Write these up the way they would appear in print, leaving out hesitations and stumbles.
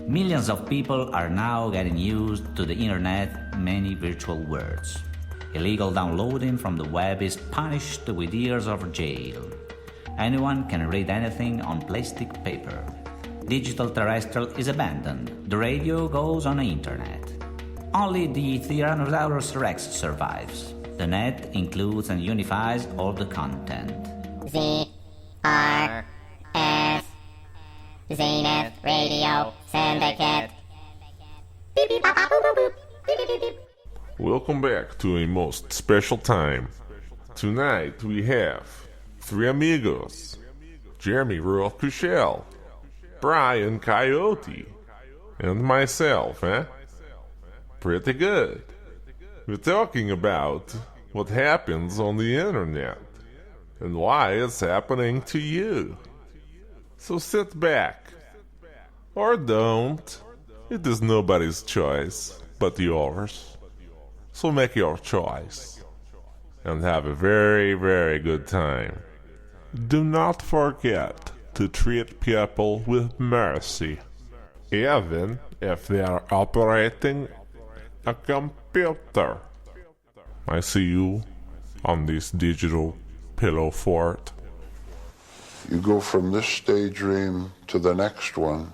Millions of people are now getting used to the internet, many virtual worlds. Illegal downloading from the web is punished with years of jail. Anyone can read anything on plastic paper. Digital terrestrial is abandoned. The radio goes on the internet. Only the Tyrannosaurus Rex survives. The net includes and unifies all the content. Z-R-S Zenith Radio Syndicate. Beep, beep, bop, bop, boop, boop, boop. Beep, beep, beep, beep. Welcome back to a most special time. Tonight we have three amigos: Jeremy Royal Cushell, Brian Coyote, and myself, Pretty good. We're talking about what happens on the internet and why it's happening to you. So sit back, or don't. It is nobody's choice but yours. So make your choice and have a very, very good time. Do not forget to treat people with mercy, even if they are operating a computer. I see you on this digital pillow fort. You go from this daydream to the next one,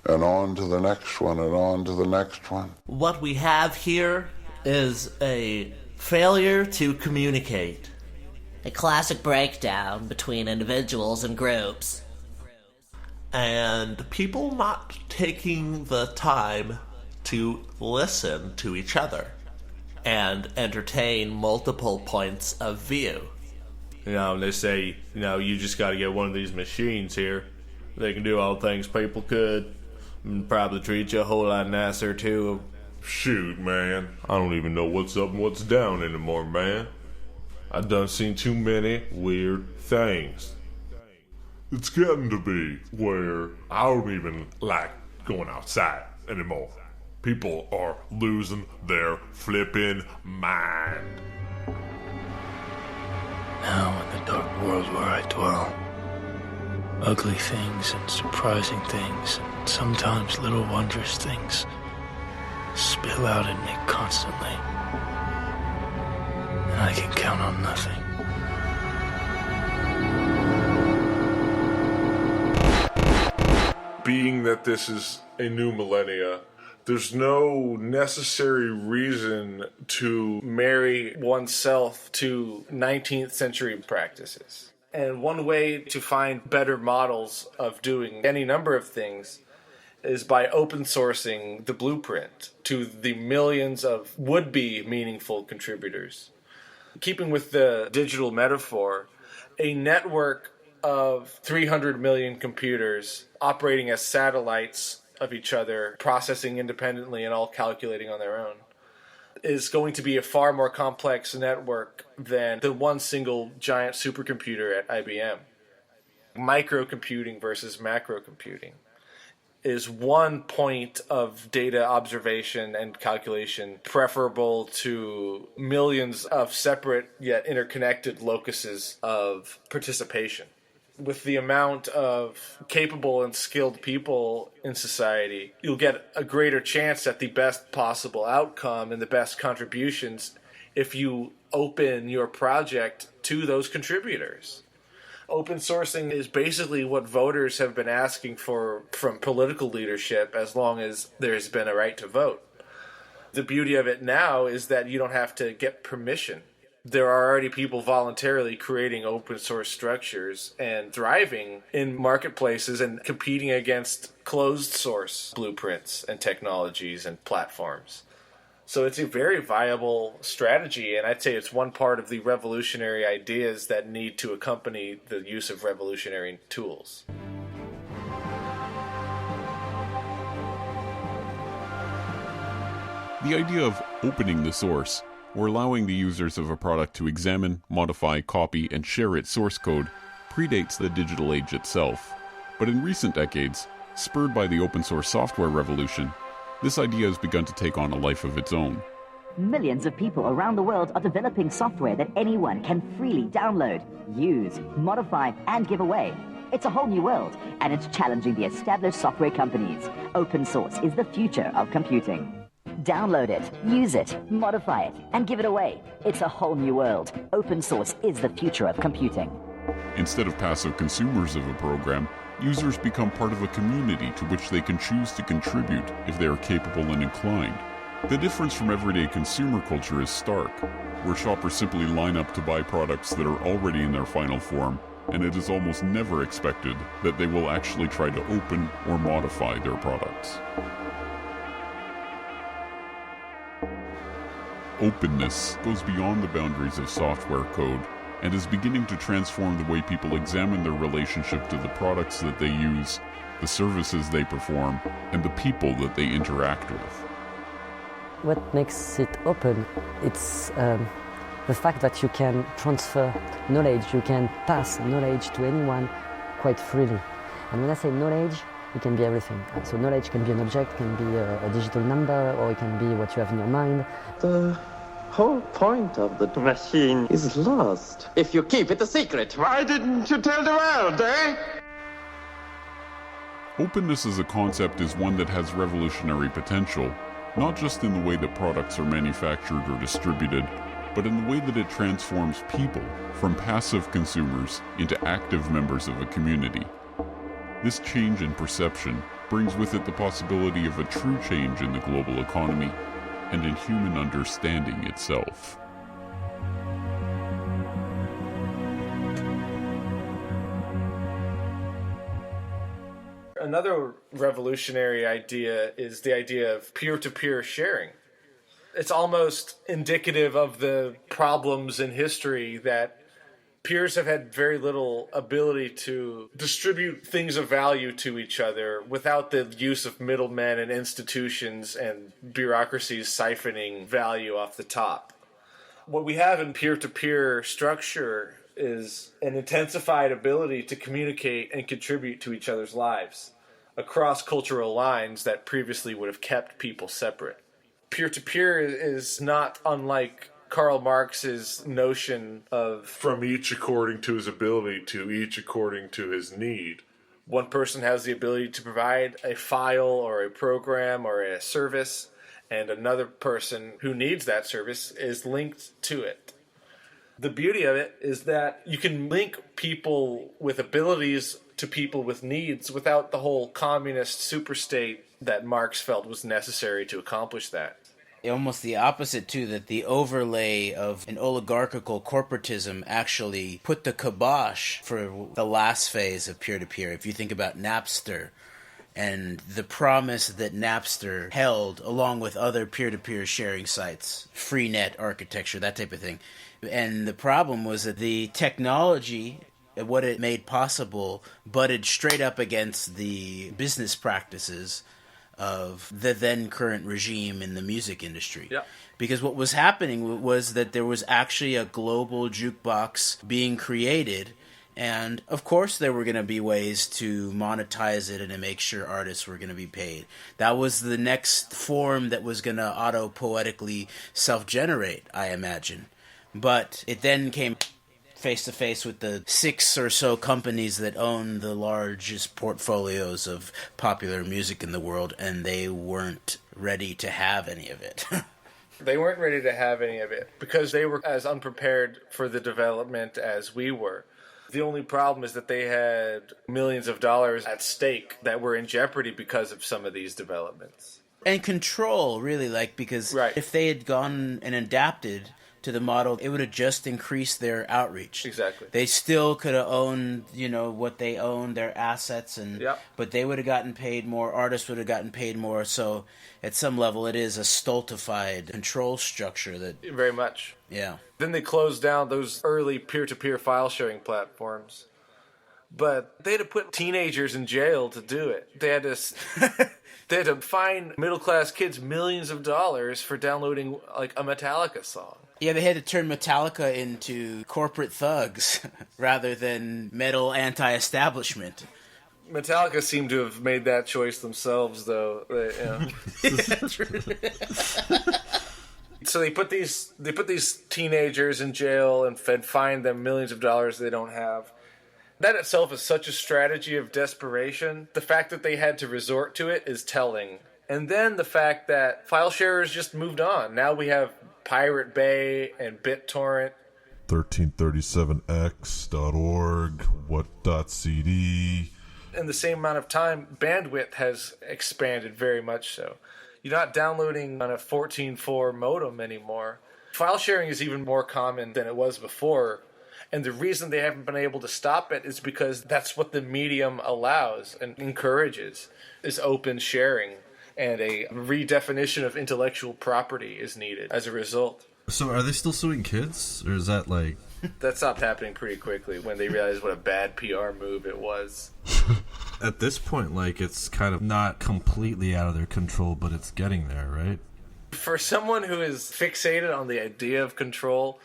and on to the next one, and on to the next one. What we have here is a failure to communicate. A classic breakdown between individuals and groups. And people not taking the time to listen to each other and entertain multiple points of view. They say, you just got to get one of these machines here. They can do all things people could, and probably treat you a whole lot nicer, too. Shoot, man. I don't even know what's up and what's down anymore, man. I done seen too many weird things. It's getting to be where I don't even like going outside anymore. People are losing their flipping mind. Now in the dark world where I dwell, ugly things and surprising things, and sometimes little wondrous things, spill out at me constantly, and I can count on nothing. Being that this is a new millennia, there's no necessary reason to marry oneself to 19th century practices. And one way to find better models of doing any number of things is by open sourcing the blueprint to the millions of would-be meaningful contributors. Keeping with the digital metaphor, a network of 300 million computers operating as satellites of each other, processing independently and all calculating on their own, is going to be a far more complex network than the one single giant supercomputer at IBM. Microcomputing versus macrocomputing is one point of data observation and calculation preferable to millions of separate yet interconnected locuses of participation. With the amount of capable and skilled people in society, you'll get a greater chance at the best possible outcome and the best contributions if you open your project to those contributors. Open sourcing is basically what voters have been asking for from political leadership as long as there's been a right to vote. The beauty of it now is that you don't have to get permission. There are already people voluntarily creating open source structures and thriving in marketplaces and competing against closed source blueprints and technologies and platforms. So it's a very viable strategy, and I'd say it's one part of the revolutionary ideas that need to accompany the use of revolutionary tools. The idea of opening the source, or allowing the users of a product to examine, modify, copy, and share its source code, predates the digital age itself. But in recent decades, spurred by the open source software revolution, this idea has begun to take on a life of its own. Millions of people around the world are developing software that anyone can freely download, use, modify, and give away. It's a whole new world, and it's challenging the established software companies. Open source is the future of computing. Download it, use it, modify it, and give it away. It's a whole new world. Open source is the future of computing. Instead of passive consumers of a program, users become part of a community to which they can choose to contribute if they are capable and inclined. The difference from everyday consumer culture is stark, where shoppers simply line up to buy products that are already in their final form, and it is almost never expected that they will actually try to open or modify their products. Openness goes beyond the boundaries of software code and is beginning to transform the way people examine their relationship to the products that they use, the services they perform, and the people that they interact with. What makes it open, it's the fact that you can transfer knowledge, you can pass knowledge to anyone quite freely. And when I say knowledge, it can be everything. So knowledge can be an object, can be a digital number, or it can be what you have in your mind. The whole point of the machine is lost if you keep it a secret. Why didn't you tell the world, eh? Openness as a concept is one that has revolutionary potential, not just in the way that products are manufactured or distributed, but in the way that it transforms people from passive consumers into active members of a community. This change in perception brings with it the possibility of a true change in the global economy and in human understanding itself. Another revolutionary idea is the idea of peer-to-peer sharing. It's almost indicative of the problems in history that peers have had very little ability to distribute things of value to each other without the use of middlemen and institutions and bureaucracies siphoning value off the top. What we have in peer-to-peer structure is an intensified ability to communicate and contribute to each other's lives across cultural lines that previously would have kept people separate. Peer-to-peer is not unlike Karl Marx's notion of from each according to his ability to each according to his need. One person has the ability to provide a file or a program or a service, and another person who needs that service is linked to it. The beauty of it is that you can link people with abilities to people with needs without the whole communist superstate that Marx felt was necessary to accomplish that. Almost the opposite, too, that the overlay of an oligarchical corporatism actually put the kibosh for the last phase of peer-to-peer. If you think about Napster and the promise that Napster held along with other peer-to-peer sharing sites, free net architecture, that type of thing. And the problem was that the technology, what it made possible, butted straight up against the business practices of the then current regime in the music industry. Yeah. Because what was happening was that there was actually a global jukebox being created, and of course there were going to be ways to monetize it and to make sure artists were going to be paid. That was the next form that was going to auto-poetically self-generate, I imagine. But it then came face-to-face with the 6 or so companies that own the largest portfolios of popular music in the world, and they weren't ready to have any of it. They weren't ready to have any of it because they were as unprepared for the development as we were. The only problem is that they had millions of dollars at stake that were in jeopardy because of some of these developments. And control, really, because if they had gone and adapted to the model, it would have just increased their outreach. Exactly. They still could have owned, what they owned, their assets, but they would have gotten paid more. Artists would have gotten paid more. So, at some level, it is a stultified control structure that very much. Yeah. Then they closed down those early peer-to-peer file sharing platforms, but they had to put teenagers in jail to do it. They had to. They had to fine middle-class kids millions of dollars for downloading a Metallica song. Yeah, they had to turn Metallica into corporate thugs rather than metal anti-establishment. Metallica seemed to have made that choice themselves, though. So they put these teenagers in jail and fined them millions of dollars they don't have. That itself is such a strategy of desperation. The fact that they had to resort to it is telling. And then the fact that file sharers just moved on. Now we have Pirate Bay and BitTorrent. 1337x.org, what.cd. In the same amount of time, bandwidth has expanded very much so. You're not downloading on a 14.4 modem anymore. File sharing is even more common than it was before. And the reason they haven't been able to stop it is because that's what the medium allows and encourages, is open sharing. And a redefinition of intellectual property is needed as a result. So are they still suing kids? Or is that like... That stopped happening pretty quickly when they realized what a bad PR move it was. At this point, like, it's kind of not completely out of their control, but it's getting there, right? For someone who is fixated on the idea of control,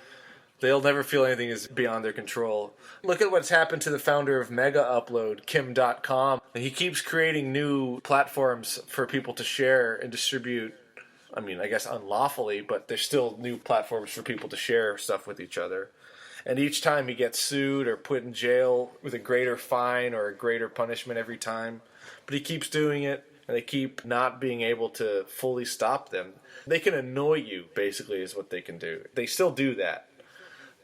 they'll never feel anything is beyond their control. Look at what's happened to the founder of Mega Upload, Kim.com. He keeps creating new platforms for people to share and distribute. I mean, I guess unlawfully, but there's still new platforms for people to share stuff with each other. And each time he gets sued or put in jail with a greater fine or a greater punishment every time. But he keeps doing it, and they keep not being able to fully stop them. They can annoy you, basically, is what they can do. They still do that.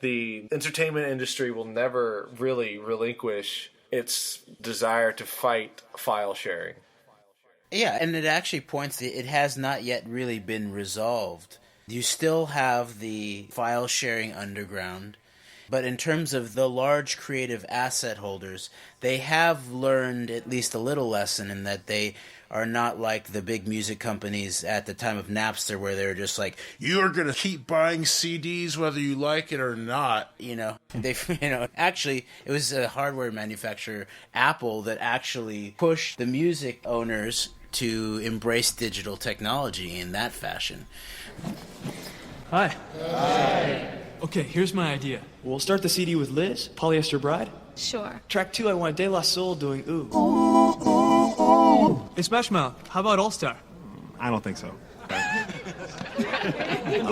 The entertainment industry will never really relinquish its desire to fight file sharing. Yeah, and it actually points that it has not yet really been resolved. You still have the file sharing underground, but in terms of the large creative asset holders, they have learned at least a little lesson in that they are not like the big music companies at the time of Napster, where they're just like, you're going to keep buying CDs whether you like it or not. Actually, it was a hardware manufacturer, Apple, that actually pushed the music owners to embrace digital technology in that fashion. Hi. Hi. Okay, here's my idea. We'll start the CD with Liz, Polyester Bride. Sure. Track 2, I want De La Soul doing Ooh. Ooh, ooh, ooh. Hey, Smash Mouth, how about All Star? I don't think so.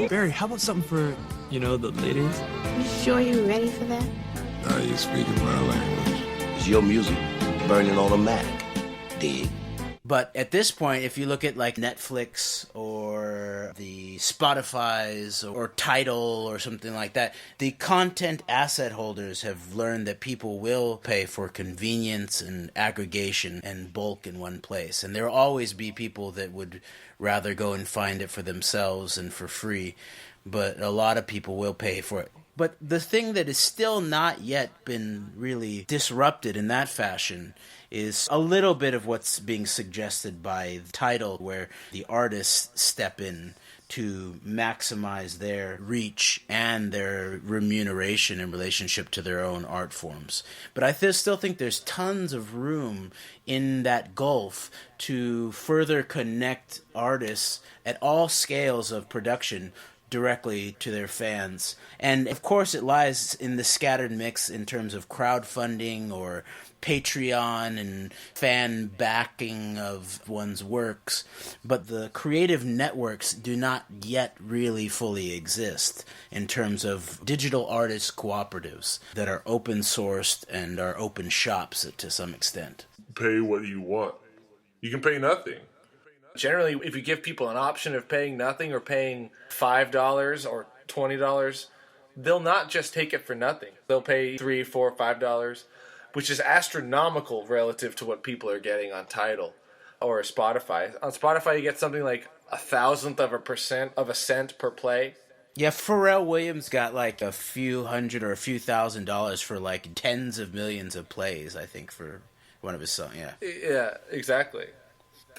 Barry, how about something for, the ladies? You sure you're ready for that? Are you speaking my language? It's your music burning on a Mac. Dig? But at this point, if you look at like Netflix or the Spotify's or Tidal or something like that, the content asset holders have learned that people will pay for convenience and aggregation and bulk in one place. And there will always be people that would rather go and find it for themselves and for free. But a lot of people will pay for it. But the thing that has still not yet been really disrupted in that fashion is a little bit of what's being suggested by Tidal, where the artists step in to maximize their reach and their remuneration in relationship to their own art forms. But I still think there's tons of room in that gulf to further connect artists at all scales of production directly to their fans. And of course it lies in the scattered mix in terms of crowdfunding or Patreon and fan backing of one's works, but the creative networks do not yet really fully exist in terms of digital artist cooperatives that are open sourced and are open shops to some extent. Pay what you want. You can pay nothing. Generally, if you give people an option of paying nothing or paying $5 or $20, they'll not just take it for nothing. They'll pay $3, $4, $5, which is astronomical relative to what people are getting on Tidal or Spotify. On Spotify, you get something like 0.1% of a cent per play. Yeah, Pharrell Williams got like a few hundred or a few $1,000s for like tens of millions of plays, I think, for one of his songs. Yeah, exactly.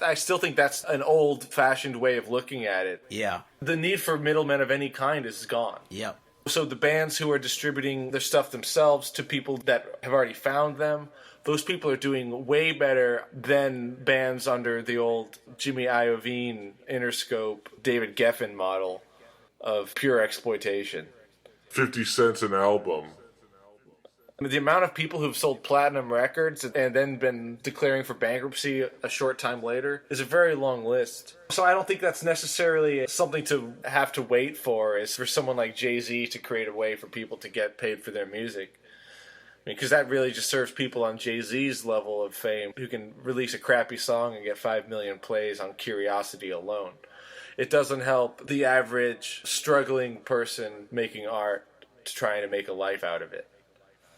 I still think that's an old-fashioned way of looking at it. Yeah. The need for middlemen of any kind is gone. Yep. So the bands who are distributing their stuff themselves to people that have already found them, those people are doing way better than bands under the old Jimmy Iovine, Interscope, David Geffen model of pure exploitation. 50 cents an album. I mean, the amount of people who've sold platinum records and then been declaring for bankruptcy a short time later is a very long list. So I don't think that's necessarily something to have to wait for, is for someone like Jay-Z to create a way for people to get paid for their music. Because that really just serves people on Jay-Z's level of fame who can release a crappy song and get 5 million plays on curiosity alone. It doesn't help the average struggling person making art to trying to make a life out of it.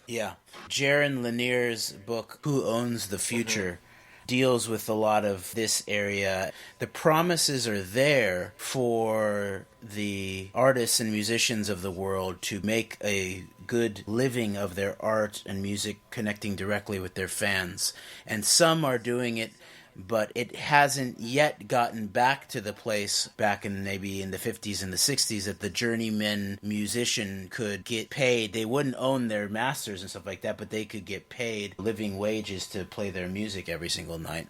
Yeah. Jaron Lanier's book, Who Owns the Future, deals with a lot of this area. The promises are there for the artists and musicians of the world to make a good living of their art and music, connecting directly with their fans. And some are doing it, but it hasn't yet gotten back to the place back in maybe in the 50s and the 60s that the journeyman musician could get paid. They wouldn't own their masters and stuff like that, but they could get paid living wages to play their music every single night.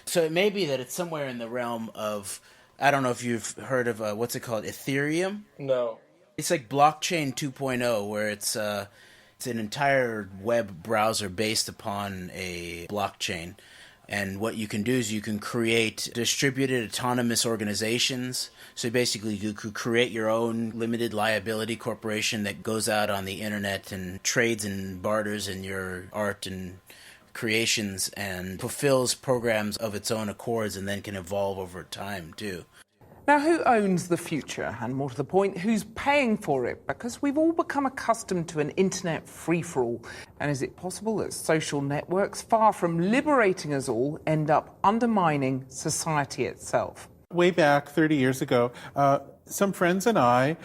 So it may be that it's somewhere in the realm of, I don't know if you've heard of, what's it called, Ethereum? No. It's like blockchain 2.0, where it's an entire web browser based upon a blockchain. And what you can do is you can create distributed autonomous organizations. So basically you could create your own limited liability corporation that goes out on the internet and trades and barters in your art and creations and fulfills programs of its own accords and then can evolve over time too. Now, who owns the future? And more to the point, who's paying for it? Because we've all become accustomed to an internet free-for-all. And is it possible that social networks, far from liberating us all, end up undermining society itself? Way back 30 years ago, some friends and I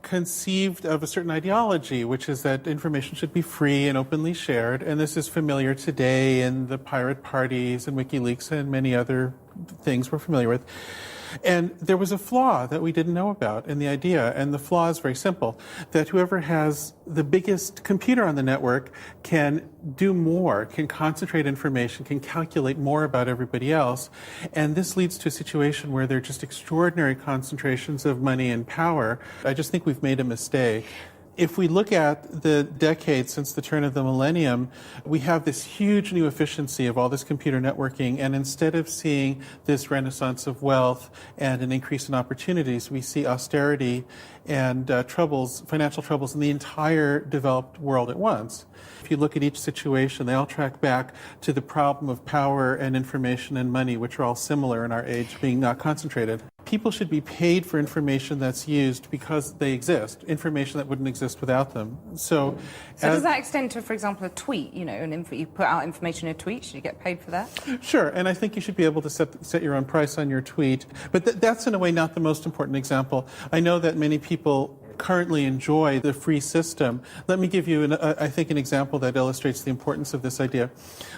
conceived of a certain ideology, which is that information should be free and openly shared. And this is familiar today in the pirate parties and WikiLeaks and many other things we're familiar with. And there was a flaw that we didn't know about in the idea, and the flaw is very simple, that whoever has the biggest computer on the network can do more, can concentrate information, can calculate more about everybody else. And this leads to a situation where there are just extraordinary concentrations of money and power. I just think we've made a mistake. If we look at the decades since the turn of the millennium, we have this huge new efficiency of all this computer networking, and instead of seeing this renaissance of wealth and an increase in opportunities, we see austerity and financial troubles in the entire developed world at once. If you look at each situation, they all track back to the problem of power and information and money, which are all similar in our age, being not concentrated. People should be paid for information that's used because they exist, information that wouldn't exist without them. So does that extend to, for example, a tweet? You know, you put out information in a tweet, should you get paid for that? Sure, and I think you should be able to set your own price on your tweet. But that's in a way not the most important example. I know that many people currently enjoy the free system. Let me give you, I think, an example that illustrates the importance of this idea.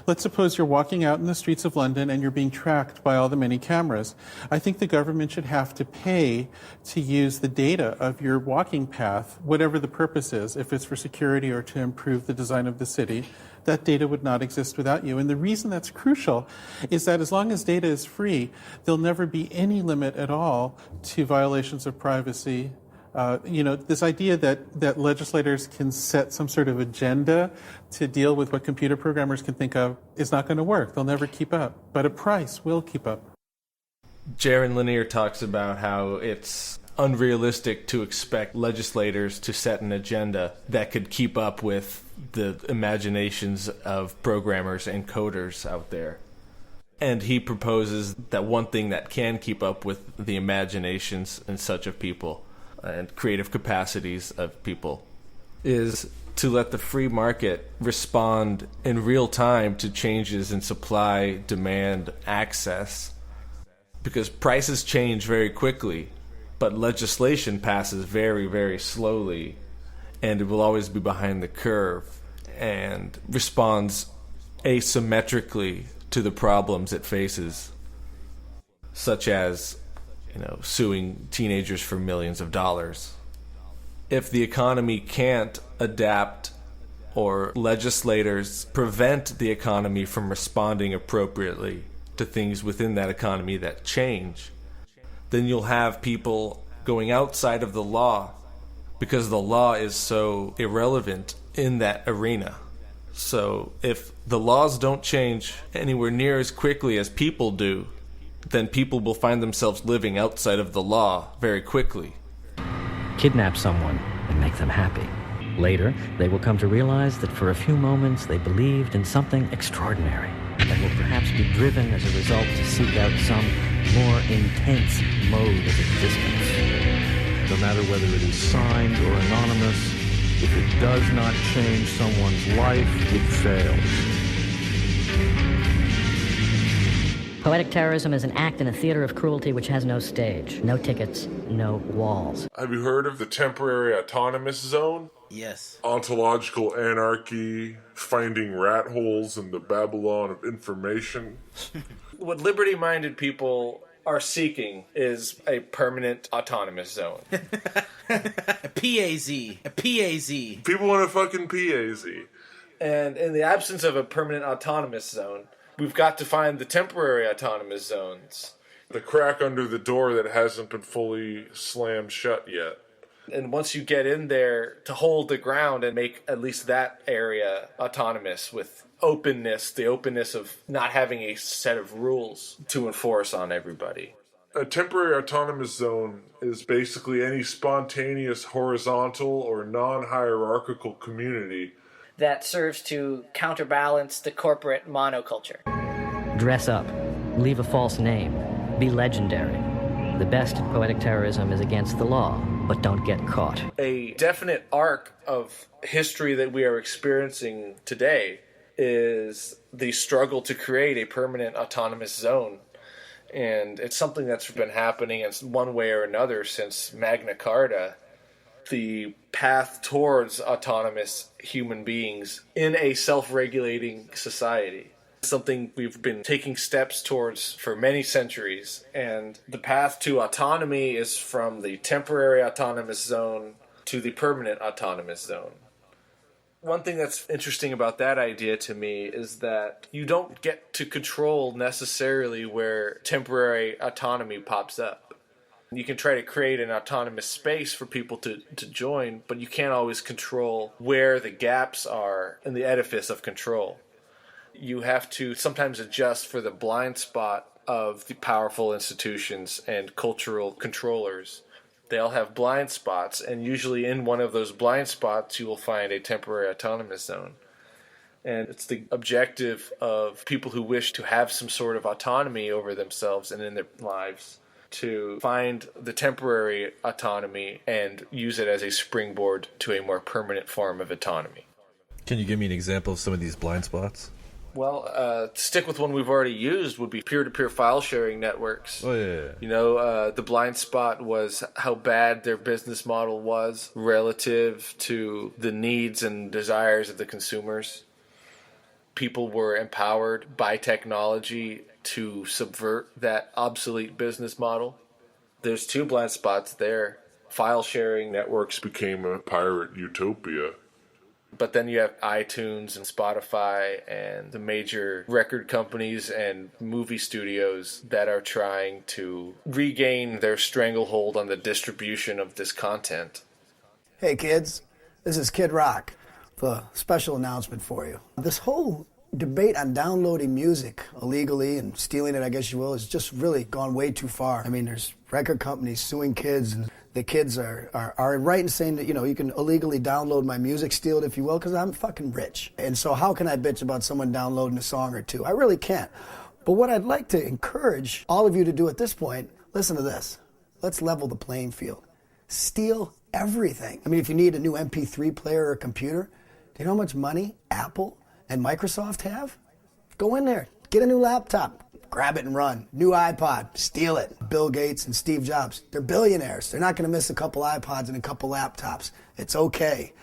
Let's suppose you're walking out in the streets of London and you're being tracked by all the many cameras. I think the government should have to pay to use the data of your walking path, whatever the purpose is, if it's for security or to improve the design of the city. That data would not exist without you. And the reason that's crucial is that as long as data is free, there'll never be any limit at all to violations of privacy. This idea that legislators can set some sort of agenda to deal with what computer programmers can think of is not going to work. They'll never keep up. But a price will keep up. Jaron Lanier talks about how it's unrealistic to expect legislators to set an agenda that could keep up with the imaginations of programmers and coders out there. And he proposes that one thing that can keep up with the imaginations and such of people and creative capacities of people is to let the free market respond in real time to changes in supply, demand, access. Because prices change very quickly, but legislation passes very, very slowly, and it will always be behind the curve and responds asymmetrically to the problems it faces, such as suing teenagers for millions of dollars. If the economy can't adapt or legislators prevent the economy from responding appropriately to things within that economy that change, then you'll have people going outside of the law because the law is so irrelevant in that arena. So if the laws don't change anywhere near as quickly as people do, then people will find themselves living outside of the law very quickly. Kidnap someone and make them happy. Later, they will come to realize that for a few moments they believed in something extraordinary and will perhaps be driven as a result to seek out some more intense mode of existence. No matter whether it is signed or anonymous, if it does not change someone's life, it fails. Poetic terrorism is an act in a theater of cruelty which has no stage, no tickets, no walls. Have you heard of the temporary autonomous zone? Yes. Ontological anarchy, finding rat holes in the Babylon of information. What liberty-minded people are seeking is a permanent autonomous zone. A PAZ. People want a fucking PAZ. And in the absence of a permanent autonomous zone, we've got to find the temporary autonomous zones. The crack under the door that hasn't been fully slammed shut yet. And once you get in there, to hold the ground and make at least that area autonomous with openness, the openness of not having a set of rules to enforce on everybody. A temporary autonomous zone is basically any spontaneous horizontal or non-hierarchical community that serves to counterbalance the corporate monoculture. Dress up. Leave a false name. Be legendary. The best in poetic terrorism is against the law, but don't get caught. A definite arc of history that we are experiencing today is the struggle to create a permanent autonomous zone. And it's something that's been happening in one way or another since Magna Carta. The path towards autonomous human beings in a self-regulating society. Something we've been taking steps towards for many centuries. And the path to autonomy is from the temporary autonomous zone to the permanent autonomous zone. One thing that's interesting about that idea to me is that you don't get to control necessarily where temporary autonomy pops up. You can try to create an autonomous space for people to join, but you can't always control where the gaps are in the edifice of control. You have to sometimes adjust for the blind spot of the powerful institutions and cultural controllers. They all have blind spots, and usually in one of those blind spots you will find a temporary autonomous zone. And it's the objective of people who wish to have some sort of autonomy over themselves and in their lives to find the temporary autonomy and use it as a springboard to a more permanent form of autonomy. Can you give me an example of some of these blind spots? Well, to stick with one we've already used would be peer-to-peer file sharing networks. Oh, yeah. You know, the blind spot was how bad their business model was relative to the needs and desires of the consumers. People were empowered by technology to subvert that obsolete business model. There's two blind spots there. File sharing networks became a pirate utopia. But then you have iTunes and Spotify and the major record companies and movie studios that are trying to regain their stranglehold on the distribution of this content. Hey kids, this is Kid Rock with a special announcement for you. This whole debate on downloading music illegally and stealing it, I guess you will, has just really gone way too far. I mean, there's record companies suing kids, and the kids are right in saying that, you know, you can illegally download my music, steal it if you will, because I'm fucking rich. And so how can I bitch about someone downloading a song or two? I really can't. But what I'd like to encourage all of you to do at this point, listen to this. Let's level the playing field. Steal everything. I mean, if you need a new MP3 player or a computer, do you know how much money Apple and Microsoft have? Go in there, get a new laptop, grab it and run. New iPod, steal it. Bill Gates and Steve Jobs, they're billionaires. They're not going to miss a couple iPods and a couple laptops. It's okay.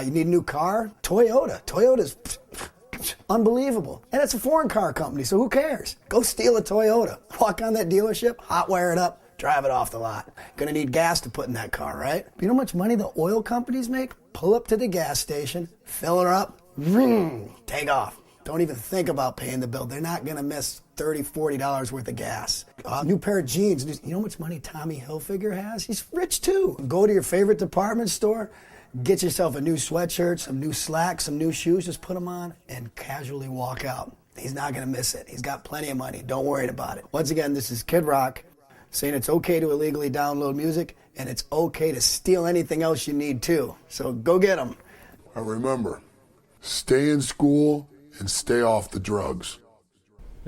You need a new car? Toyota. Toyota's unbelievable. And it's a foreign car company, so who cares? Go steal a Toyota. Walk on that dealership, hot wire it up, drive it off the lot. Gonna need gas to put in that car, right? But you know how much money the oil companies make? Pull up to the gas station, fill her up, take off. Don't even think about paying the bill. They're not going to miss $30, $40 worth of gas. New pair of jeans. You know how much money Tommy Hilfiger has? He's rich too. Go to your favorite department store, get yourself a new sweatshirt, some new slacks, some new shoes, just put them on and casually walk out. He's not going to miss it. He's got plenty of money. Don't worry about it. Once again, this is Kid Rock saying it's okay to illegally download music and it's okay to steal anything else you need too. So go get them. And remember, stay in school and stay off the drugs.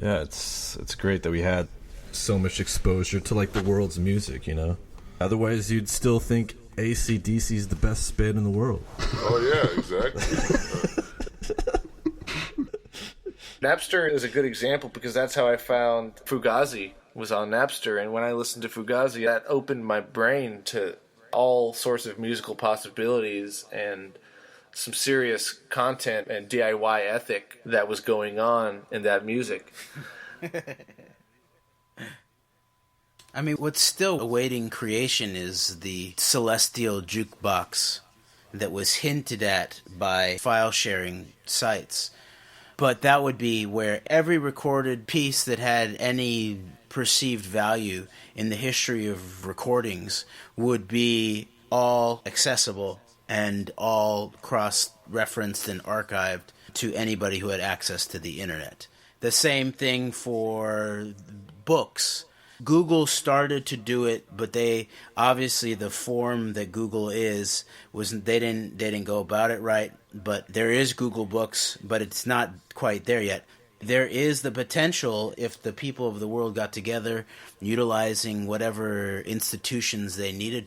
Yeah, it's great that we had so much exposure to like the world's music, you know. Otherwise, you'd still think AC/DC is the best band in the world. Oh yeah, exactly. Napster is a good example because that's how I found Fugazi was on Napster, and when I listened to Fugazi, that opened my brain to all sorts of musical possibilities and some serious content and DIY ethic that was going on in that music. I mean, what's still awaiting creation is the celestial jukebox that was hinted at by file-sharing sites. But that would be where every recorded piece that had any perceived value in the history of recordings would be all accessible and all cross-referenced and archived to anybody who had access to the internet. The same thing for books. Google started to do it, but they obviously the form that Google is wasn't. They didn't go about it right. But there is Google Books, but it's not quite there yet. There is the potential if the people of the world got together, utilizing whatever institutions they needed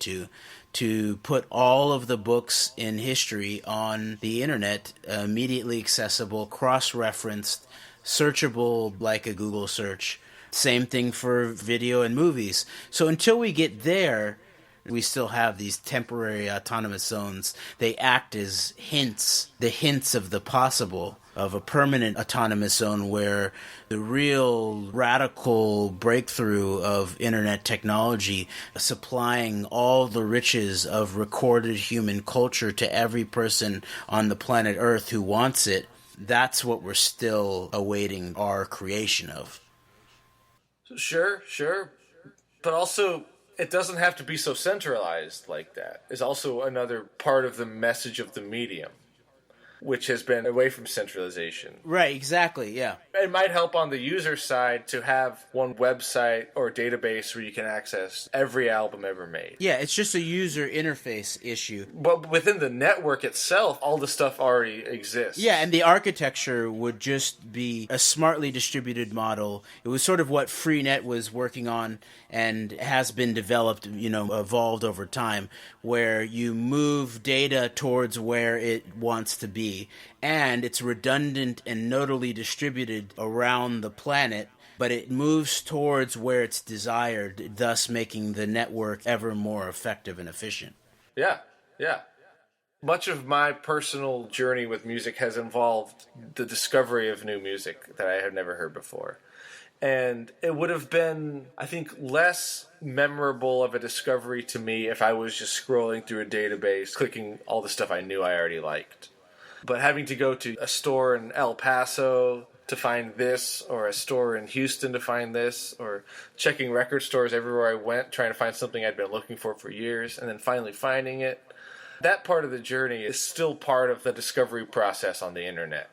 to put all of the books in history on the internet, immediately accessible, cross-referenced, searchable like a Google search. Same thing for video and movies. So until we get there, we still have these temporary autonomous zones. They act as hints, the hints of the possible of a permanent autonomous zone where the real radical breakthrough of internet technology, supplying all the riches of recorded human culture to every person on the planet Earth who wants it, that's what we're still awaiting our creation of. Sure. But also, it doesn't have to be so centralized like that. Is also another part of the message of the medium, which has been away from centralization. Right, exactly, yeah. It might help on the user side to have one website or database where you can access every album ever made. Yeah, it's just a user interface issue. But within the network itself, all the stuff already exists. Yeah, and the architecture would just be a smartly distributed model. It was sort of what Freenet was working on and has been developed, evolved over time, where you move data towards where it wants to be. And it's redundant and nodally distributed around the planet, but it moves towards where it's desired, thus making the network ever more effective and efficient. Yeah. Much of my personal journey with music has involved the discovery of new music that I had never heard before. And it would have been, I think, less memorable of a discovery to me if I was just scrolling through a database, clicking all the stuff I knew I already liked. But having to go to a store in El Paso to find this, or a store in Houston to find this, or checking record stores everywhere I went, trying to find something I'd been looking for years, and then finally finding it, that part of the journey is still part of the discovery process on the internet.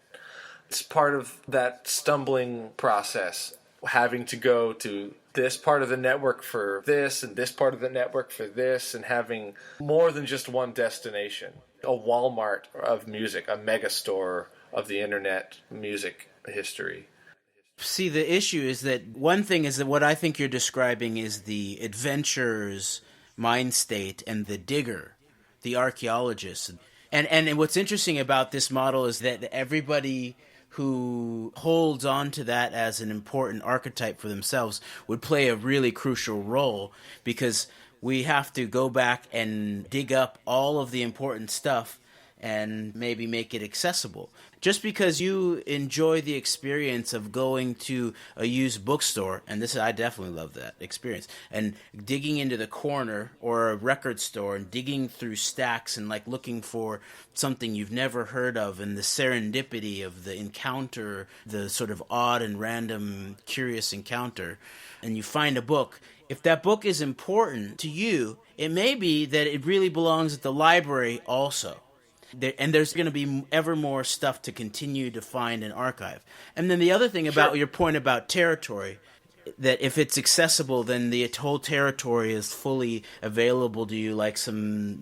It's part of that stumbling process, having to go to this part of the network for this and this part of the network for this, and having more than just one destination. A Walmart of music, a mega store of the internet music history. See, the issue is that one thing is that what I think you're describing is the adventurer's mind state and the digger, the archaeologist. And what's interesting about this model is that everybody who holds on to that as an important archetype for themselves would play a really crucial role, because we have to go back and dig up all of the important stuff and maybe make it accessible. Just because you enjoy the experience of going to a used bookstore, and I definitely love that experience, and digging into the corner or a record store and digging through stacks and looking for something you've never heard of, and the serendipity of the encounter, the sort of odd and random curious encounter, and you find a book. If that book is important to you, it may be that it really belongs at the library also. And there's going to be ever more stuff to continue to find and archive. And then the other thing about your point about territory, that if it's accessible, then the whole territory is fully available to you like some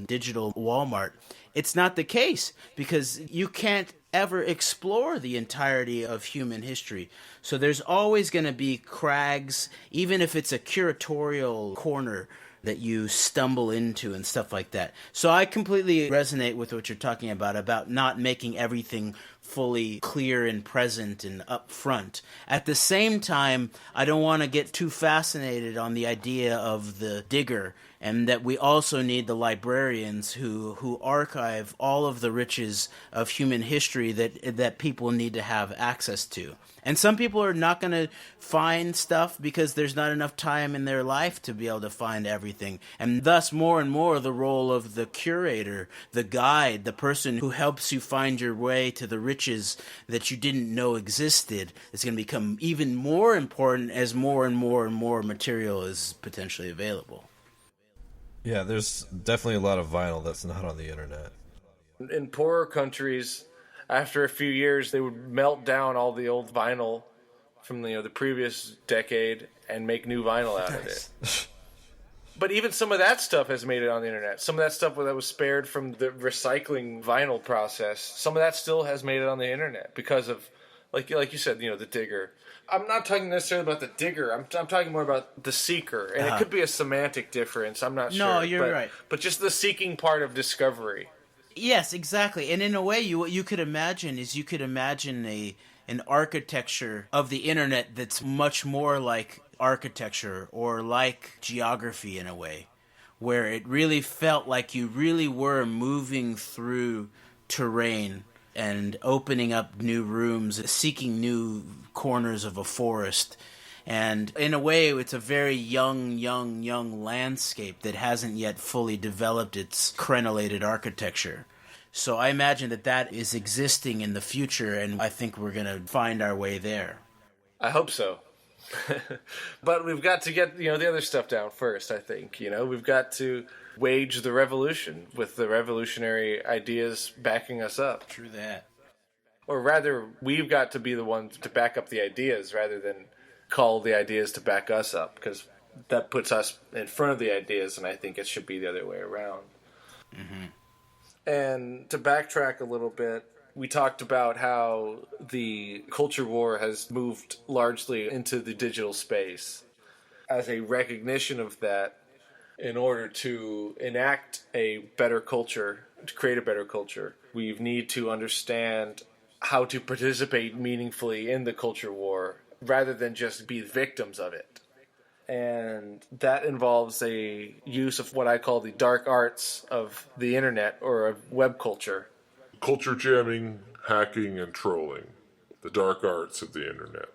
digital Walmart. it's not the case, because you can't ever explore the entirety of human history. So there's always going to be crags, even if it's a curatorial corner that you stumble into and stuff like that. So I completely resonate with what you're talking about not making everything fully clear and present and upfront. At the same time, I don't want to get too fascinated on the idea of the digger, and that we also need the librarians who archive all of the riches of human history that people need to have access to. And some people are not going to find stuff because there's not enough time in their life to be able to find everything. And thus, more and more, the role of the curator, the guide, the person who helps you find your way to the riches that you didn't know existed is going to become even more important as more and more and more material is potentially available. Yeah, there's definitely a lot of vinyl that's not on the internet. In poorer countries, after a few years, they would melt down all the old vinyl from the previous decade and make new vinyl out of it. But even some of that stuff has made it on the internet. Some of that stuff that was spared from the recycling vinyl process, some of that still has made it on the internet because of, like you said, the digger. I'm not talking necessarily about the digger. I'm talking more about the seeker, and it could be a semantic difference. I'm not sure. No, you're right. But just the seeking part of discovery. Yes, exactly. And in a way, what you could imagine is an architecture of the internet that's much more like architecture or like geography in a way, where it really felt like you really were moving through terrain and opening up new rooms, seeking new corners of a forest. And in a way, it's a very young landscape that hasn't yet fully developed its crenellated architecture. So I imagine that is existing in the future, and I think we're going to find our way there. I hope so. But we've got to get the other stuff down first, I think. We've got to wage the revolution with the revolutionary ideas backing us up. True that. Or rather, we've got to be the ones to back up the ideas rather than call the ideas to back us up, because that puts us in front of the ideas, and I think it should be the other way around. Mm-hmm. And to backtrack a little bit, we talked about how the culture war has moved largely into the digital space. As a recognition of that, in order to enact a better culture, to create a better culture, we need to understand how to participate meaningfully in the culture war rather than just be victims of it. And that involves a use of what I call the dark arts of the internet or of web culture. Culture jamming, hacking, and trolling. The dark arts of the internet.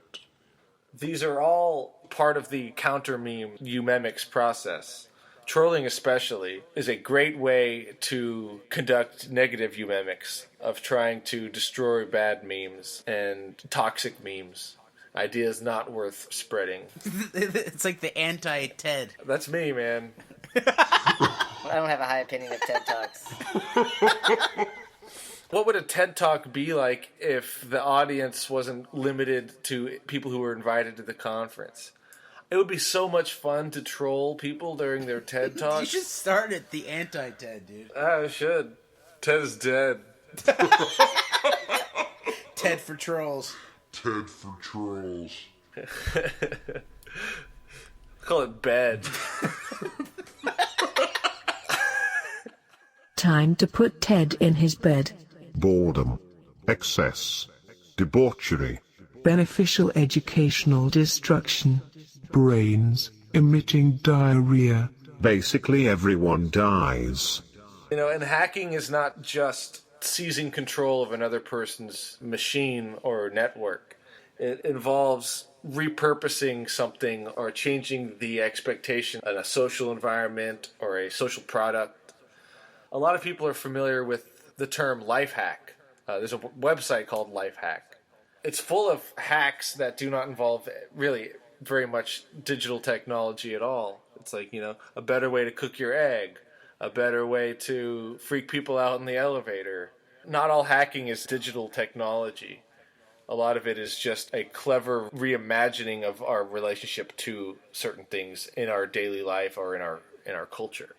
These are all part of the counter-meme eumemics process. Trolling especially is a great way to conduct negative eumemics of trying to destroy bad memes and toxic memes. Ideas not worth spreading. It's like the anti-TED. That's me, man. I don't have a high opinion of TED Talks. What would a TED Talk be like if the audience wasn't limited to people who were invited to the conference? It would be so much fun to troll people during their TED Talks. You should start at the anti-TED, dude. I should. TED is dead. TED for trolls. TED for trolls. Call it bed. Time to put Ted in his bed. Boredom. Excess. Debauchery. Beneficial educational destruction. Brains emitting diarrhea. Basically everyone dies. And hacking is not just seizing control of another person's machine or network. It involves repurposing something or changing the expectation in a social environment or a social product. A lot of people are familiar with the term life hack. There's a website called Life Hack. It's full of hacks that do not involve really very much digital technology at all. It's like, a better way to cook your egg, a better way to freak people out in the elevator. Not all hacking is digital technology. A lot of it is just a clever reimagining of our relationship to certain things in our daily life or in our culture.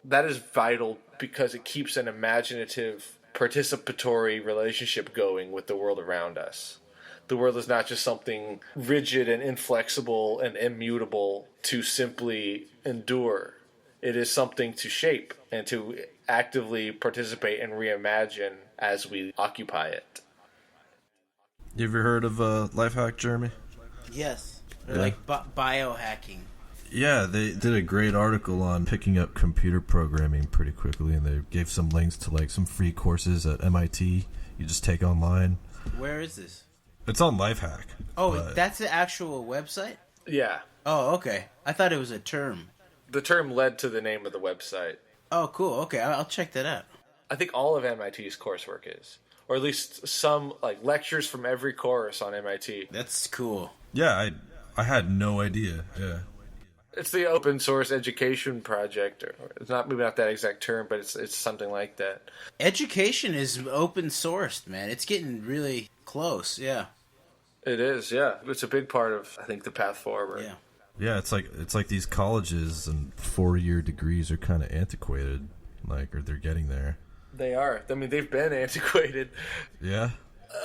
That is vital because it keeps an imaginative, participatory relationship going with the world around us. The world is not just something rigid and inflexible and immutable to simply endure. It is something to shape and to actively participate and reimagine as we occupy it. You ever heard of Life Hack, Jeremy? Yes. Or Yeah. like biohacking. Yeah, they did a great article on picking up computer programming pretty quickly, and they gave some links to like some free courses at MIT you just take online. Where is this? It's on Lifehack. Oh, but- that's the actual website? Yeah. Oh, okay. I thought it was a term. The term led to the name of the website. Oh, cool. Okay, I'll check that out. I think all of MIT's coursework is. Or at least some like lectures from every course on MIT. That's cool. Yeah, I had no idea. Yeah. It's the open source education project. Or it's not maybe not that exact term, but it's something like that. Education is open sourced, man. It's getting really close, yeah. It is, yeah. It's a big part of, I think, the path forward. Yeah. Yeah, it's like these colleges and 4-year degrees are kind of antiquated, or they're getting there. They are. I mean, they've been antiquated. Yeah.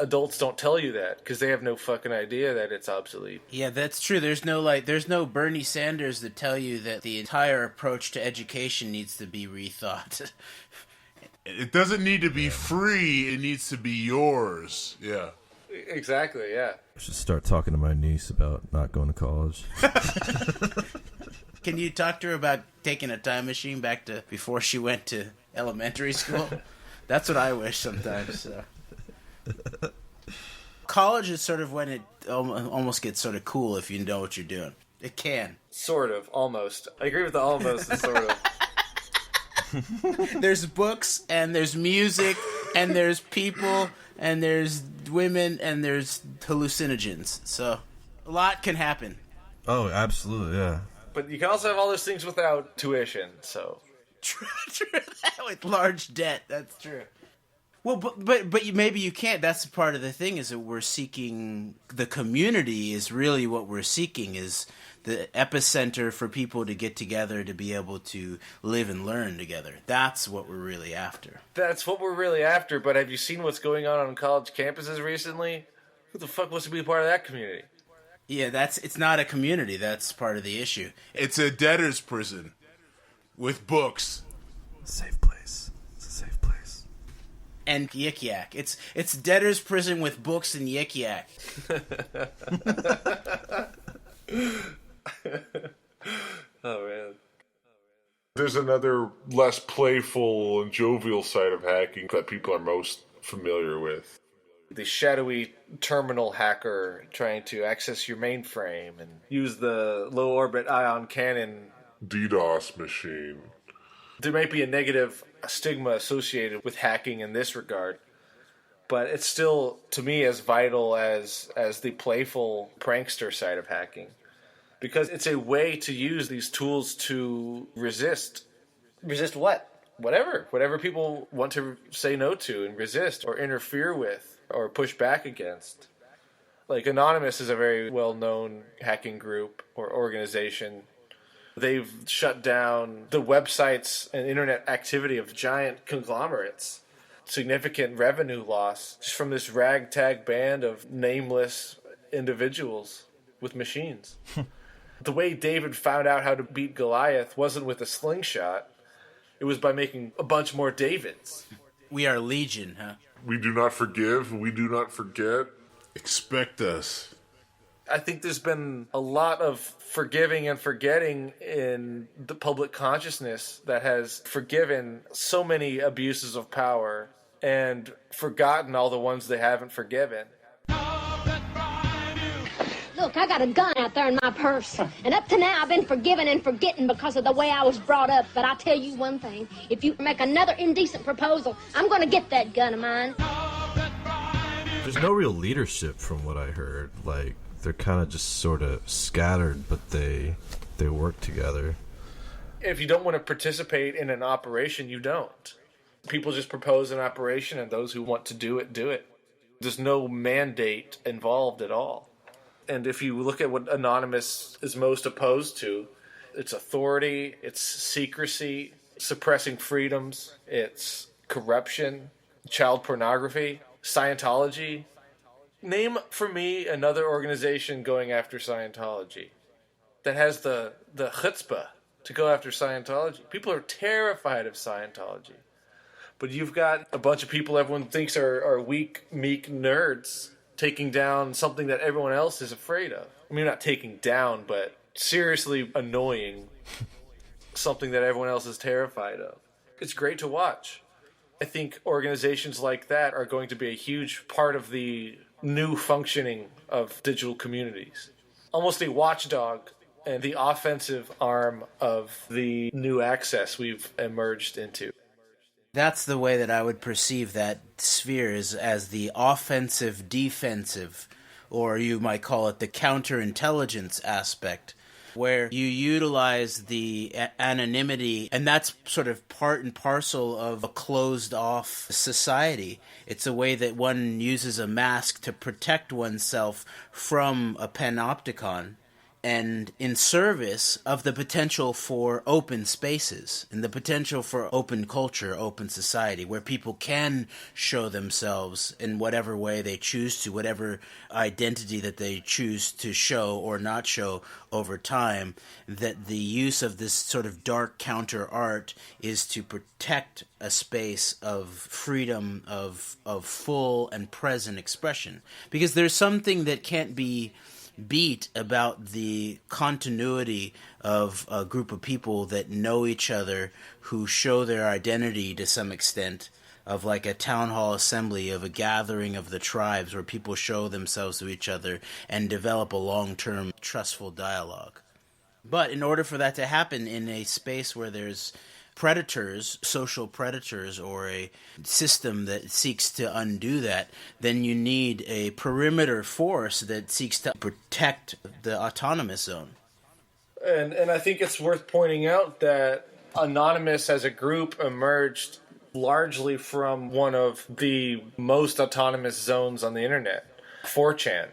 Adults don't tell you that because they have no fucking idea that it's obsolete. Yeah, that's true. There's no Bernie Sanders that tell you that the entire approach to education needs to be rethought. It doesn't need to be free, it needs to be yours. Yeah. Exactly, yeah. I should start talking to my niece about not going to college. Can you talk to her about taking a time machine back to before she went to elementary school? That's what I wish sometimes. So. College is sort of when it almost gets sort of cool if you know what you're doing. It can. Sort of, almost. I agree with the almost and sort of. There's books, and there's music, and there's people, and there's women, and there's hallucinogens. So, a lot can happen. Oh, absolutely, yeah. But you can also have all those things without tuition, so. True, that with large debt, that's true. Well, but maybe you can't. That's part of the thing is that we're seeking, the community is really what we're seeking, is the epicenter for people to get together to be able to live and learn together. That's what we're really after. That's what we're really after, but have you seen what's going on college campuses recently? Who the fuck wants to be a part of that community? Yeah, it's not a community. That's part of the issue. It's a debtor's prison with books. Safe place. It's a safe place. And yik yak. It's debtor's prison with books and yik yak. Oh, man. There's another less playful and jovial side of hacking that people are most familiar with. The shadowy terminal hacker trying to access your mainframe and use the low orbit ion cannon. DDoS machine. There might be a negative stigma associated with hacking in this regard, but it's still, to me, as vital as the playful prankster side of hacking. Because it's a way to use these tools to resist. Resist what? Whatever people want to say no to and resist or interfere with or push back against. Like Anonymous is a very well-known hacking group or organization. They've shut down the websites and internet activity of giant conglomerates. Significant revenue loss just from this ragtag band of nameless individuals with machines. The way David found out how to beat Goliath wasn't with a slingshot. It was by making a bunch more Davids. We are legion, huh? We do not forgive. We do not forget. Expect us. I think there's been a lot of forgiving and forgetting in the public consciousness that has forgiven so many abuses of power and forgotten all the ones they haven't forgiven. Look, I got a gun out there in my purse, and up to now I've been forgiving and forgetting because of the way I was brought up, but I'll tell you one thing. If you make another indecent proposal, I'm going to get that gun of mine. There's no real leadership from what I heard. Like, they're kind of just sort of scattered, but they work together. If you don't want to participate in an operation, you don't. People just propose an operation, and those who want to do it, do it. There's no mandate involved at all. And if you look at what Anonymous is most opposed to, it's authority, it's secrecy, suppressing freedoms, it's corruption, child pornography, Scientology. Name for me another organization going after Scientology that has the chutzpah to go after Scientology. People are terrified of Scientology. But you've got a bunch of people everyone thinks are weak, meek nerds taking down something that everyone else is afraid of. I mean, not taking down, but seriously annoying something that everyone else is terrified of. It's great to watch. I think organizations like that are going to be a huge part of the new functioning of digital communities. Almost a watchdog and the offensive arm of the new access we've emerged into. That's the way that I would perceive that sphere, is as the offensive defensive, or you might call it the counterintelligence aspect, where you utilize the anonymity, and that's sort of part and parcel of a closed-off society. It's a way that one uses a mask to protect oneself from a panopticon, and in service of the potential for open spaces and the potential for open culture, open society, where people can show themselves in whatever way they choose to, whatever identity that they choose to show or not show over time, that the use of this sort of dark counter art is to protect a space of freedom, of full and present expression. Because there's something that can't be beat about the continuity of a group of people that know each other, who show their identity to some extent, of like a town hall assembly, of a gathering of the tribes where people show themselves to each other and develop a long-term trustful dialogue. But in order for that to happen in a space where there's predators, social predators, or a system that seeks to undo that, then you need a perimeter force that seeks to protect the autonomous zone. And I think it's worth pointing out that Anonymous as a group emerged largely from one of the most autonomous zones on the internet, 4chan.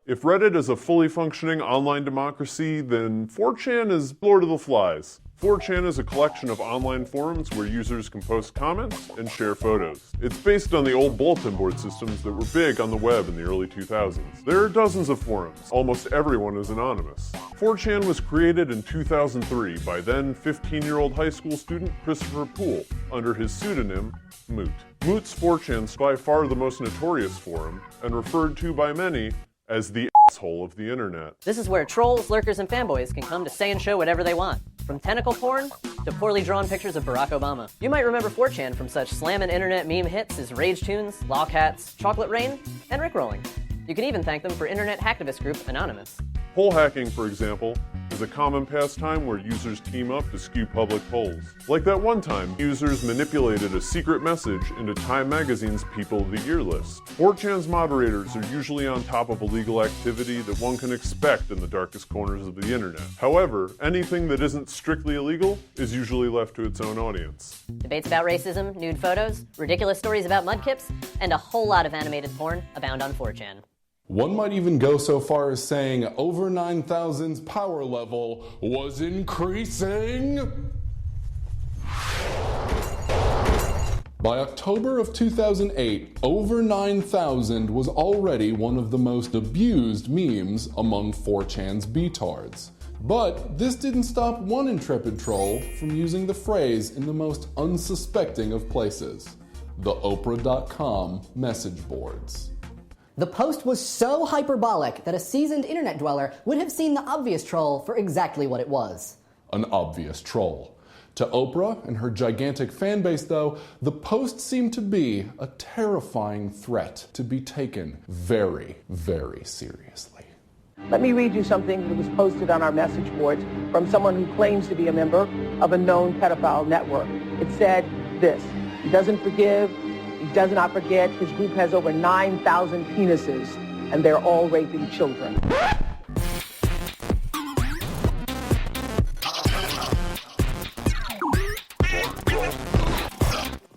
If Reddit is a fully functioning online democracy, then 4chan is Lord of the Flies. 4chan is a collection of online forums where users can post comments and share photos. It's based on the old bulletin board systems that were big on the web in the early 2000s. There are dozens of forums. Almost everyone is anonymous. 4chan was created in 2003 by then 15-year-old high school student Christopher Poole under his pseudonym Moot. Moot's 4chan's by far the most notorious forum and referred to by many as the asshole of the internet. This is where trolls, lurkers, and fanboys can come to say and show whatever they want, from tentacle porn to poorly drawn pictures of Barack Obama. You might remember 4chan from such slammin' internet meme hits as Rage Tunes, Lawcats, Chocolate Rain, and Rickrolling. You can even thank them for internet hacktivist group Anonymous. Poll hacking, for example, is a common pastime where users team up to skew public polls. Like that one time, users manipulated a secret message into Time Magazine's People of the Year list. 4chan's moderators are usually on top of illegal activity that one can expect in the darkest corners of the internet. However, anything that isn't strictly illegal is usually left to its own audience. Debates about racism, nude photos, ridiculous stories about mudkips, and a whole lot of animated porn abound on 4chan. One might even go so far as saying Over 9000's power level was increasing. By October of 2008, Over 9000 was already one of the most abused memes among 4chan's betards. But this didn't stop one intrepid troll from using the phrase in the most unsuspecting of places, the Oprah.com message boards. The post was so hyperbolic that a seasoned internet dweller would have seen the obvious troll for exactly what it was. An obvious troll. To Oprah and her gigantic fan base, though, the post seemed to be a terrifying threat to be taken very, very seriously. Let me read you something that was posted on our message boards from someone who claims to be a member of a known pedophile network. It said this: he doesn't forgive, he does not forget, his group has over 9,000 penises, and they're all raping children.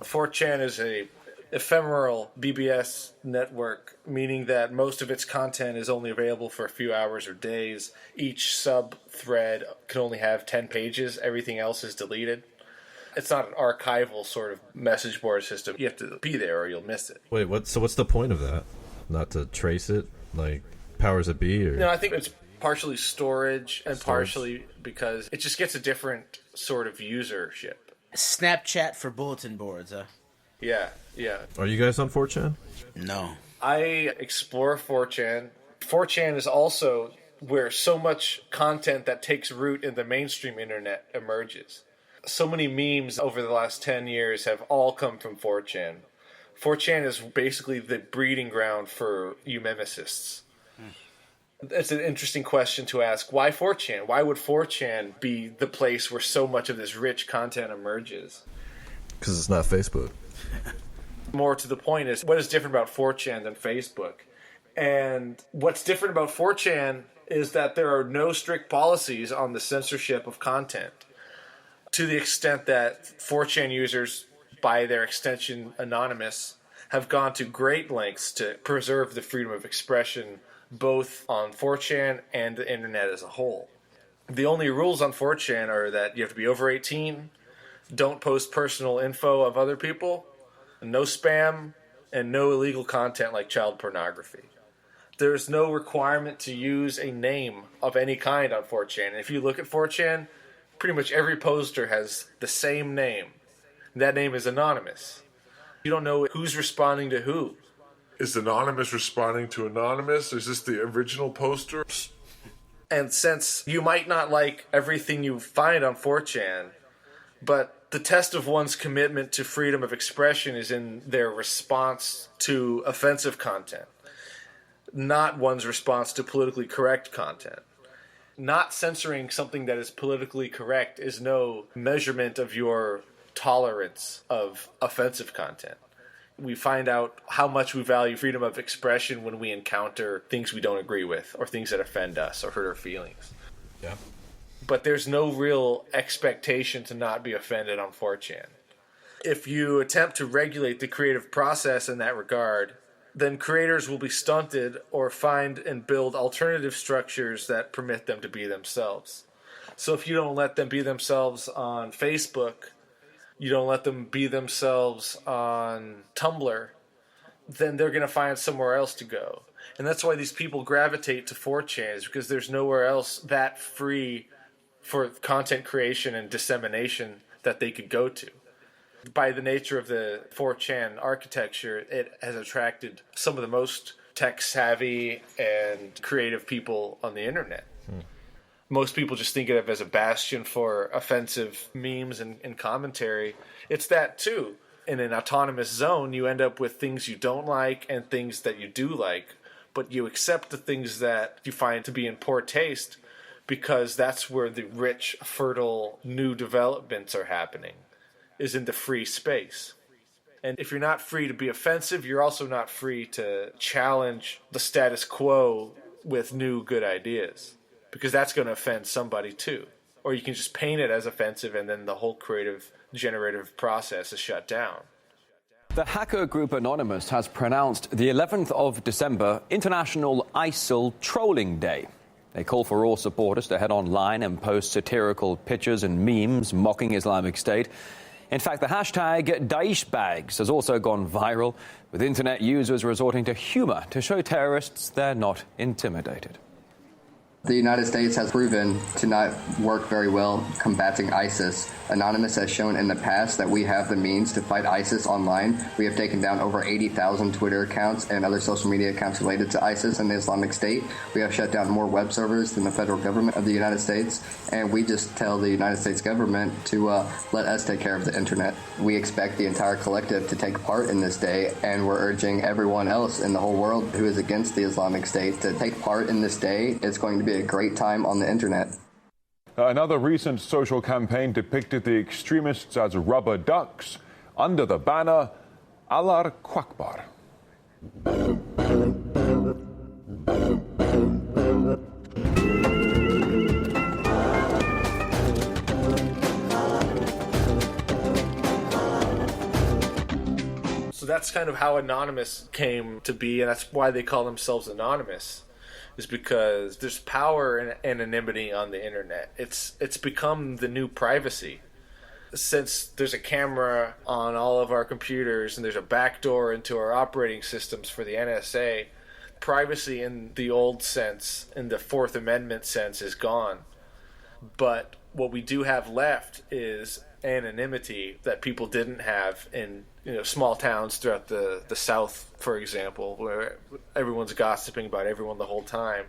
4chan is a ephemeral BBS network, meaning that most of its content is only available for a few hours or days. Each sub-thread can only have 10 pages. Everything else is deleted. It's not an archival sort of message board system. You have to be there or you'll miss it. Wait, what's the point of that? Not to trace it, like powers that be, or? No, I think it's partially storage and partially because it just gets a different sort of usership. Snapchat for bulletin boards, huh? Yeah. Are you guys on 4chan? No. I explore 4chan. 4chan is also where so much content that takes root in the mainstream internet emerges. So many memes over the last 10 years have all come from 4chan. 4chan is basically the breeding ground for eumemicists. It's an interesting question to ask. Why 4chan? Why would 4chan be the place where so much of this rich content emerges? Because it's not Facebook. More to the point is, what is different about 4chan than Facebook? And what's different about 4chan is that there are no strict policies on the censorship of content. To the extent that 4chan users, by their extension Anonymous, have gone to great lengths to preserve the freedom of expression both on 4chan and the internet as a whole. The only rules on 4chan are that you have to be over 18, don't post personal info of other people, no spam, and no illegal content like child pornography. There's no requirement to use a name of any kind on 4chan. And if you look at 4chan, pretty much every poster has the same name. That name is Anonymous. You don't know who's responding to who. Is Anonymous responding to Anonymous? Is this the original poster? And since you might not like everything you find on 4chan, but the test of one's commitment to freedom of expression is in their response to offensive content, not one's response to politically correct content. Not censoring something that is politically correct is no measurement of your tolerance of offensive content. We find out how much we value freedom of expression when we encounter things we don't agree with or things that offend us or hurt our feelings. Yeah. But there's no real expectation to not be offended on 4chan. If you attempt to regulate the creative process in that regard, then creators will be stunted or find and build alternative structures that permit them to be themselves. So if you don't let them be themselves on Facebook, you don't let them be themselves on Tumblr, then they're going to find somewhere else to go. And that's why these people gravitate to 4chan, is because there's nowhere else that free for content creation and dissemination that they could go to. By the nature of the 4chan architecture, it has attracted some of the most tech-savvy and creative people on the internet. Most people just think of it as a bastion for offensive memes and commentary. It's that too. In an autonomous zone, you end up with things you don't like and things that you do like, but you accept the things that you find to be in poor taste because that's where the rich, fertile, new developments are happening, is in the free space. And if you're not free to be offensive, you're also not free to challenge the status quo with new good ideas, because that's going to offend somebody too. Or you can just paint it as offensive and then the whole creative generative process is shut down. The hacker group Anonymous has pronounced the 11th of December International ISIL Trolling Day. They call for all supporters to head online and post satirical pictures and memes mocking Islamic State. In fact, the hashtag DaeshBags has also gone viral, with internet users resorting to humor to show terrorists they're not intimidated. The United States has proven to not work very well combating ISIS. Anonymous has shown in the past that we have the means to fight ISIS online. We have taken down over 80,000 Twitter accounts and other social media accounts related to ISIS and the Islamic State. We have shut down more web servers than the federal government of the United States. And we just tell the United States government to let us take care of the internet. We expect the entire collective to take part in this day, and we're urging everyone else in the whole world who is against the Islamic State to take part in this day. It's going to be a great time on the internet. Another recent social campaign depicted the extremists as rubber ducks under the banner Allah Akbar. So that's kind of how Anonymous came to be, and that's why they call themselves Anonymous, is because there's power and anonymity on the internet. It's become the new privacy. since there's a camera on all of our computers and there's a backdoor into our operating systems for the NSA, privacy in the old sense, in the Fourth Amendment sense, is gone. But what we do have left is anonymity that people didn't have in small towns throughout the South, for example, where everyone's gossiping about everyone the whole time.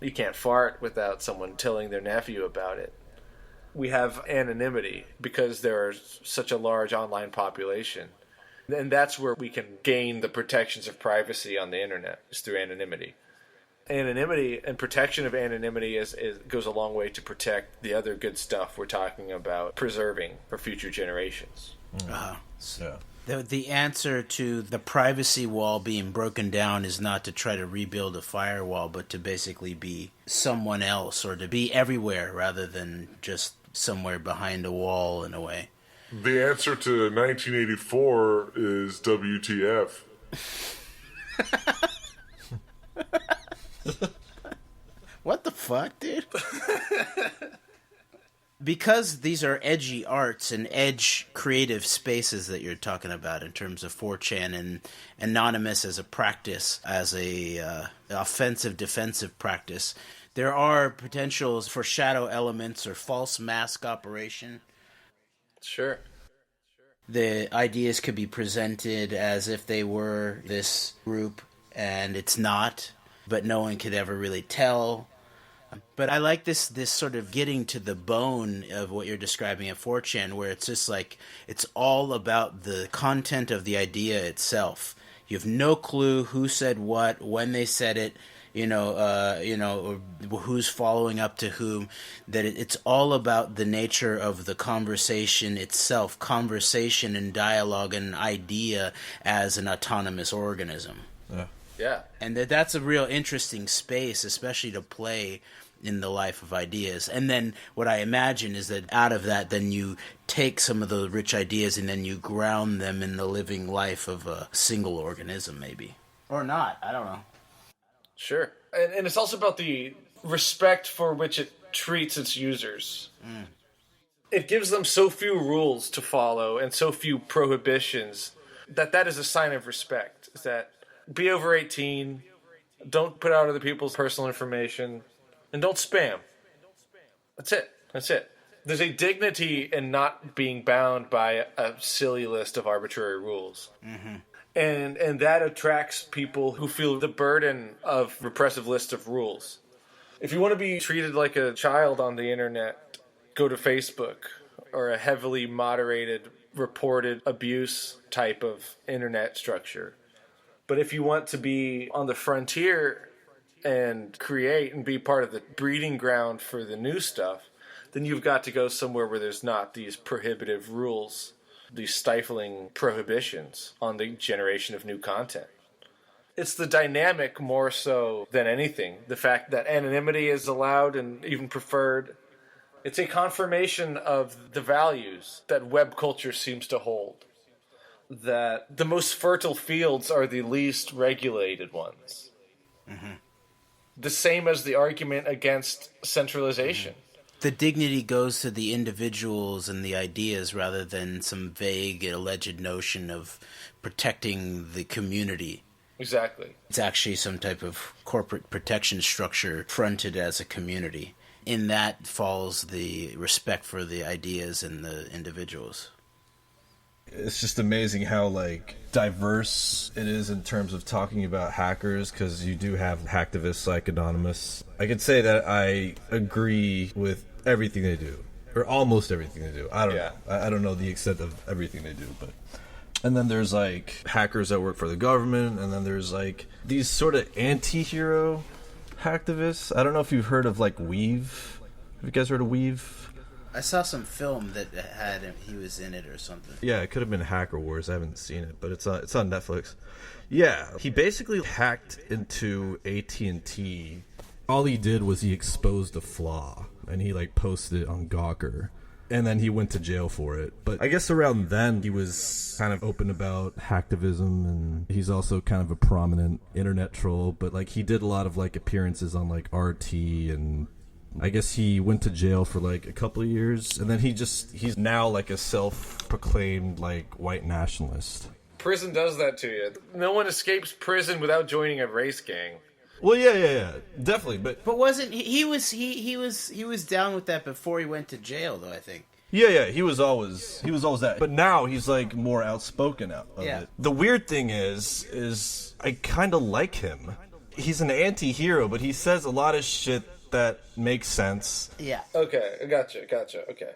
You can't fart without someone telling their nephew about it. We have anonymity because there is such a large online population. And that's where we can gain the protections of privacy on the internet, is through anonymity. Anonymity and protection of anonymity goes a long way to protect the other good stuff we're talking about preserving for future generations. The answer to the privacy wall being broken down is not to try to rebuild a firewall, but to basically be someone else, or to be everywhere rather than just somewhere behind a wall, in a way. The answer to 1984 is WTF. What the fuck, dude? Because these are edgy arts and edge creative spaces that you're talking about in terms of 4chan and Anonymous as a practice, as a offensive defensive practice, there are potentials for shadow elements or false mask operation. Sure. The ideas could be presented as if they were this group, and it's not, but no one could ever really tell. But I like this sort of getting to the bone of what you're describing at 4chan, where it's just like, it's all about the content of the idea itself. You have no clue who said what, when they said it, who's following up to whom, that it's all about the nature of the conversation itself, conversation and dialogue and idea as an autonomous organism. Yeah. And that's a real interesting space, especially to play in the life of ideas. And then what I imagine is that out of that, then you take some of the rich ideas and then you ground them in the living life of a single organism, maybe. Or not, I don't know. Sure. And it's also about the respect for which it treats its users. It gives them so few rules to follow and so few prohibitions that is a sign of respect. Is that be over 18, don't put out other people's personal information, and don't spam. That's it. There's a dignity in not being bound by a silly list of arbitrary rules. Mm-hmm. And that attracts people who feel the burden of repressive lists of rules. If you want to be treated like a child on the internet, go to Facebook, or a heavily moderated, reported abuse type of internet structure. But if you want to be on the frontier and create and be part of the breeding ground for the new stuff, then you've got to go somewhere where there's not these prohibitive rules, these stifling prohibitions on the generation of new content. It's the dynamic more so than anything. The fact that anonymity is allowed and even preferred. It's a confirmation of the values that web culture seems to hold. That the most fertile fields are the least regulated ones. Mm-hmm. The same as the argument against centralization. The dignity goes to the individuals and the ideas rather than some vague alleged notion of protecting the community. Exactly. It's actually some type of corporate protection structure fronted as a community. In that falls the respect for the ideas and the individuals. It's just amazing how diverse it is in terms of talking about hackers, because you do have hacktivists like Anonymous. I could say that I agree with everything they do, or almost everything they do. I don't know. I don't know the extent of everything they do, but. And then there's hackers that work for the government, and then there's these sort of anti-hero hacktivists. I don't know if you've heard of Weave. Have you guys heard of Weave? I saw some film that had him. He was in it or something. Yeah, it could have been Hacker Wars. I haven't seen it, but it's on Netflix. Yeah, he basically hacked into AT&T. All he did was he exposed a flaw, and he posted it on Gawker. And then he went to jail for it. But I guess around then he was kind of open about hacktivism, and he's also kind of a prominent internet troll. But he did a lot of appearances on RT and I guess he went to jail for like a couple of years, and then he's now like a self-proclaimed like white nationalist. Prison does that to you. No one escapes prison without joining a race gang. Well, yeah, definitely. But wasn't he was down with that before he went to jail, though, I think. Yeah, he was always that. But now he's like more outspoken of it. The weird thing is I kind of like him. He's an anti-hero, but he says a lot of shit that makes sense. Yeah. Okay, gotcha. Okay.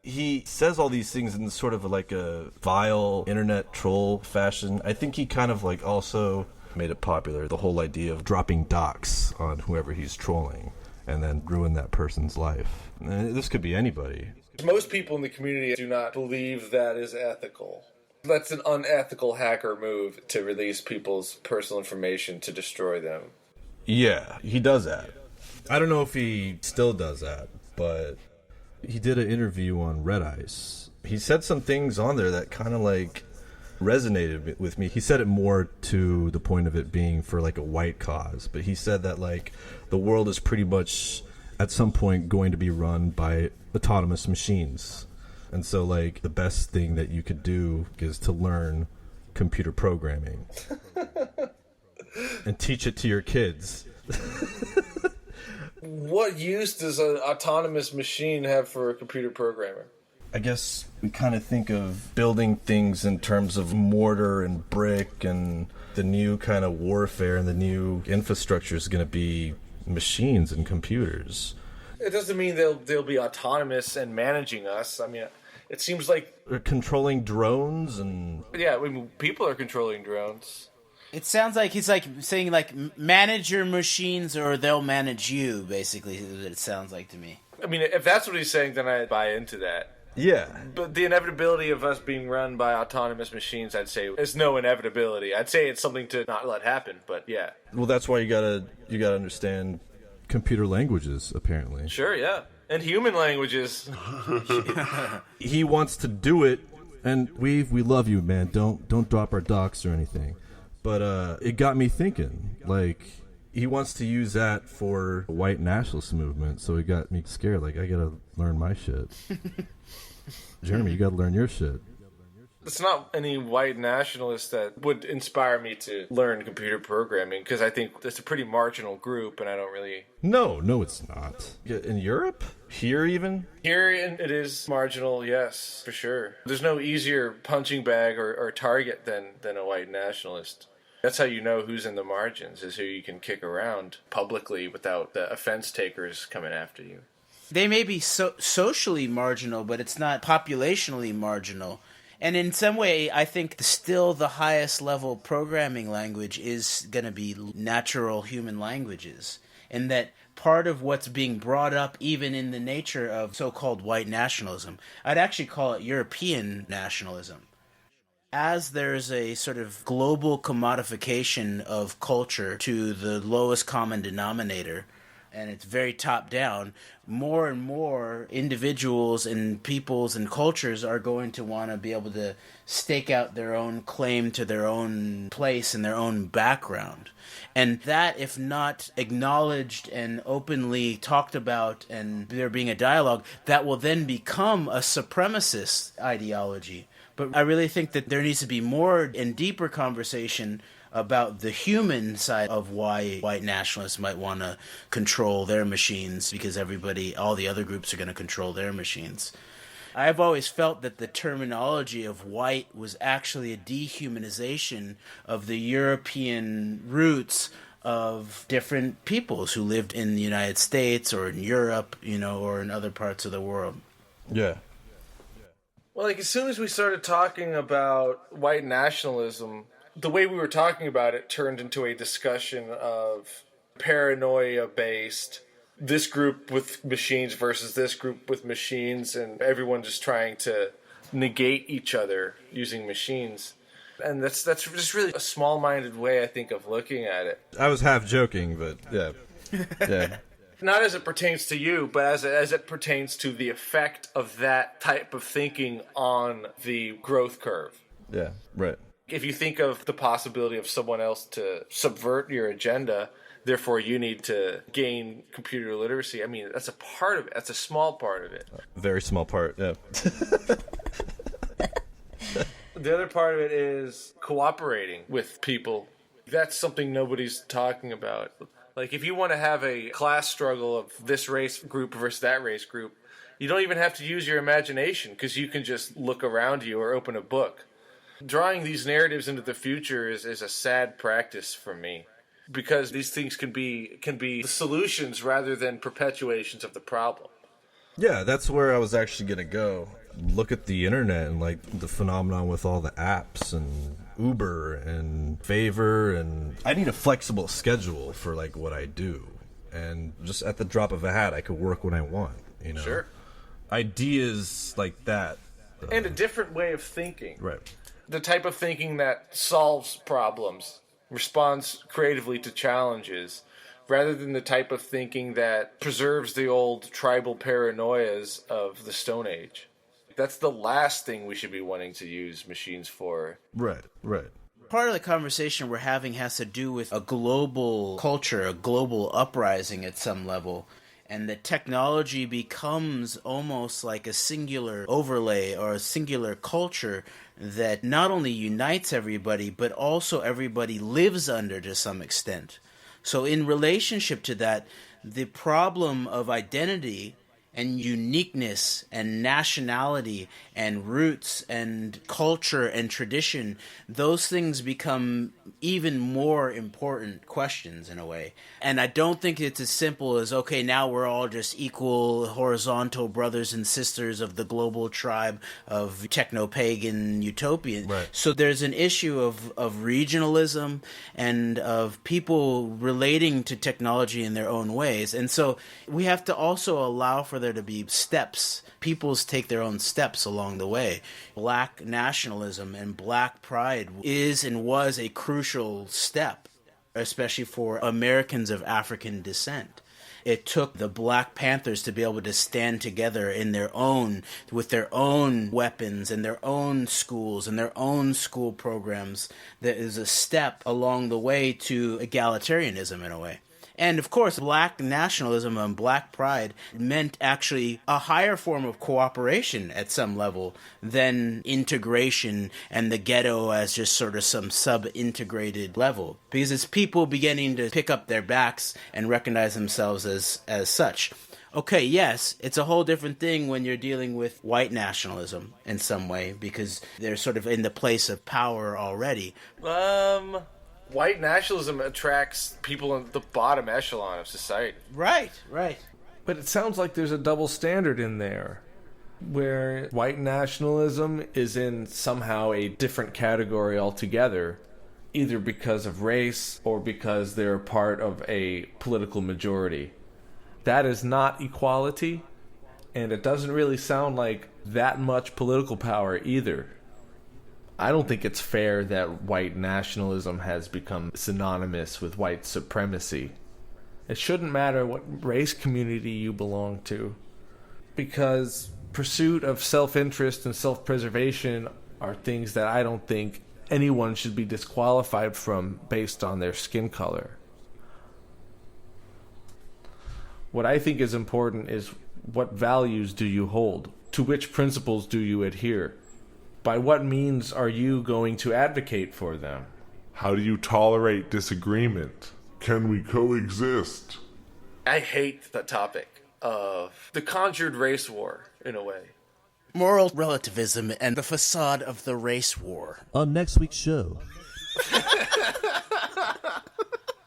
He says all these things in sort of like a vile internet troll fashion. I think he kind of like also made it popular, the whole idea of dropping docs on whoever he's trolling and then ruin that person's life. And this could be anybody. Most people in the community do not believe that is ethical. That's an unethical hacker move to release people's personal information to destroy them. Yeah, he does that. I don't know if he still does that, but he did an interview on Red Ice. He said some things on there that kind of like resonated with me. He said it more to the point of it being for like a white cause, but he said that like the world is pretty much at some point going to be run by autonomous machines. And so like the best thing that you could do is to learn computer programming and teach it to your kids. What use does an autonomous machine have for a computer programmer? I guess we kind of think of building things in terms of mortar and brick, and the new kind of warfare and the new infrastructure is going to be machines and computers. It doesn't mean they'll be autonomous and managing us. I mean, it seems like they're controlling drones and... Yeah, I mean, people are controlling drones. It sounds like he's like saying like manage your machines or they'll manage you, basically, is what it sounds like to me. I mean, if that's what he's saying, then I buy into that. Yeah. But the inevitability of us being run by autonomous machines, I'd say, is no inevitability. I'd say it's something to not let happen, but yeah. Well, that's why you gotta understand computer languages, apparently. Sure, yeah. And human languages. He wants to do it, and we love you, man. Don't drop our docs or anything. But it got me thinking, like, he wants to use that for a white nationalist movement, so it got me scared. Like, I gotta learn my shit. Jeremy, you gotta learn your shit. It's not any white nationalist that would inspire me to learn computer programming, because I think it's a pretty marginal group, and I don't really... No, it's not. In Europe? Here, even? Here, it is marginal, yes, for sure. There's no easier punching bag or target than a white nationalist. That's how you know who's in the margins, is who you can kick around publicly without the offense takers coming after you. They may be socially marginal, but it's not populationally marginal. And in some way, I think still the highest level programming language is going to be natural human languages. And that part of what's being brought up even in the nature of so-called white nationalism, I'd actually call it European nationalism. As there's a sort of global commodification of culture to the lowest common denominator, and it's very top down, more and more individuals and peoples and cultures are going to want to be able to stake out their own claim to their own place and their own background. And that, if not acknowledged and openly talked about and there being a dialogue, that will then become a supremacist ideology. But I really think that there needs to be more and deeper conversation about the human side of why white nationalists might want to control their machines, because all the other groups are going to control their machines. I've always felt that the terminology of white was actually a dehumanization of the European roots of different peoples who lived in the United States or in Europe, or in other parts of the world. Yeah. Well, like, as soon as we started talking about white nationalism, the way we were talking about it turned into a discussion of paranoia-based, this group with machines versus this group with machines, and everyone just trying to negate each other using machines. And that's just really a small-minded way, I think, of looking at it. I was half joking, but yeah. Yeah. Not as it pertains to you, but as it pertains to the effect of that type of thinking on the growth curve. Yeah, right. If you think of the possibility of someone else to subvert your agenda, therefore you need to gain computer literacy. I mean, that's a part of it. That's a small part of it. Very small part, yeah. The other part of it is cooperating with people. That's something nobody's talking about. Like, if you want to have a class struggle of this race group versus that race group, you don't even have to use your imagination, because you can just look around you or open a book. Drawing these narratives into the future is a sad practice for me, because these things can be the solutions rather than perpetuations of the problem. Yeah, that's where I was actually going to go. Look at the internet and like the phenomenon with all the apps and Uber and Favor, and I need a flexible schedule for like what I do, and just at the drop of a hat I could work when I want, you know. Sure. Ideas like that. And a different way of thinking. Right. The type of thinking that solves problems, responds creatively to challenges, rather than the type of thinking that preserves the old tribal paranoias of the Stone Age. That's the last thing we should be wanting to use machines for. Right. Part of the conversation we're having has to do with a global culture, a global uprising at some level, and that technology becomes almost like a singular overlay or a singular culture that not only unites everybody, but also everybody lives under to some extent. So in relationship to that, the problem of identity and uniqueness and nationality and roots and culture and tradition, those things become even more important questions in a way. And I don't think it's as simple as, okay, now we're all just equal horizontal brothers and sisters of the global tribe of techno-pagan utopian. Right. So there's an issue of regionalism and of people relating to technology in their own ways. And so we have to also allow for there to be steps. Peoples take their own steps along the way. Black nationalism and black pride is and was a crucial step, especially for Americans of African descent. It took the Black Panthers to be able to stand together in their own, with their own weapons and their own schools and their own school programs. That is a step along the way to egalitarianism in a way. And of course, black nationalism and black pride meant actually a higher form of cooperation at some level than integration and the ghetto as just sort of some sub-integrated level. Because it's people beginning to pick up their backs and recognize themselves as such. Okay, yes, it's a whole different thing when you're dealing with white nationalism in some way, because they're sort of in the place of power already. White nationalism attracts people in the bottom echelon of society. Right. But it sounds like there's a double standard in there, where white nationalism is in somehow a different category altogether, either because of race or because they're part of a political majority. That is not equality, and it doesn't really sound like that much political power either. I don't think it's fair that white nationalism has become synonymous with white supremacy. It shouldn't matter what race community you belong to, because pursuit of self-interest and self-preservation are things that I don't think anyone should be disqualified from based on their skin color. What I think is important is, what values do you hold? To which principles do you adhere? By what means are you going to advocate for them? How do you tolerate disagreement? Can we coexist? I hate the topic of the conjured race war, in a way. Moral relativism and the facade of the race war. On next week's show,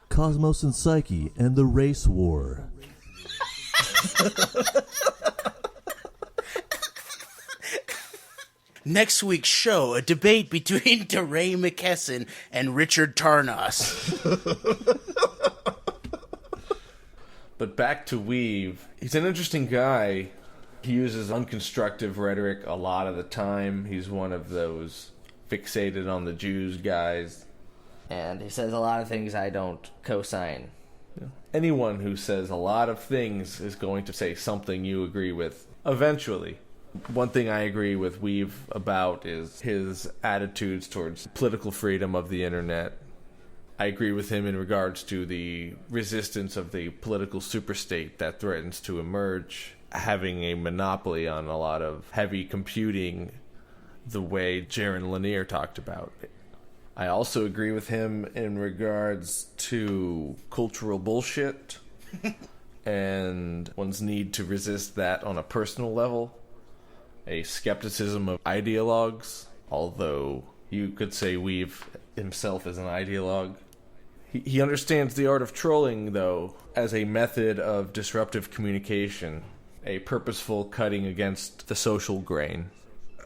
Cosmos and Psyche and the race war. Next week's show, a debate between DeRay McKesson and Richard Tarnas. But back to Weave. He's an interesting guy. He uses unconstructive rhetoric a lot of the time. He's one of those fixated on the Jews guys. And he says a lot of things I don't co-sign. Anyone who says a lot of things is going to say something you agree with eventually. One thing I agree with Weave about is his attitudes towards political freedom of the internet. I agree with him in regards to the resistance of the political superstate that threatens to emerge, having a monopoly on a lot of heavy computing, the way Jaron Lanier talked about. I also agree with him in regards to cultural bullshit and one's need to resist that on a personal level. A skepticism of ideologues, although you could say Weave himself is an ideologue. He understands the art of trolling, though, as a method of disruptive communication, a purposeful cutting against the social grain.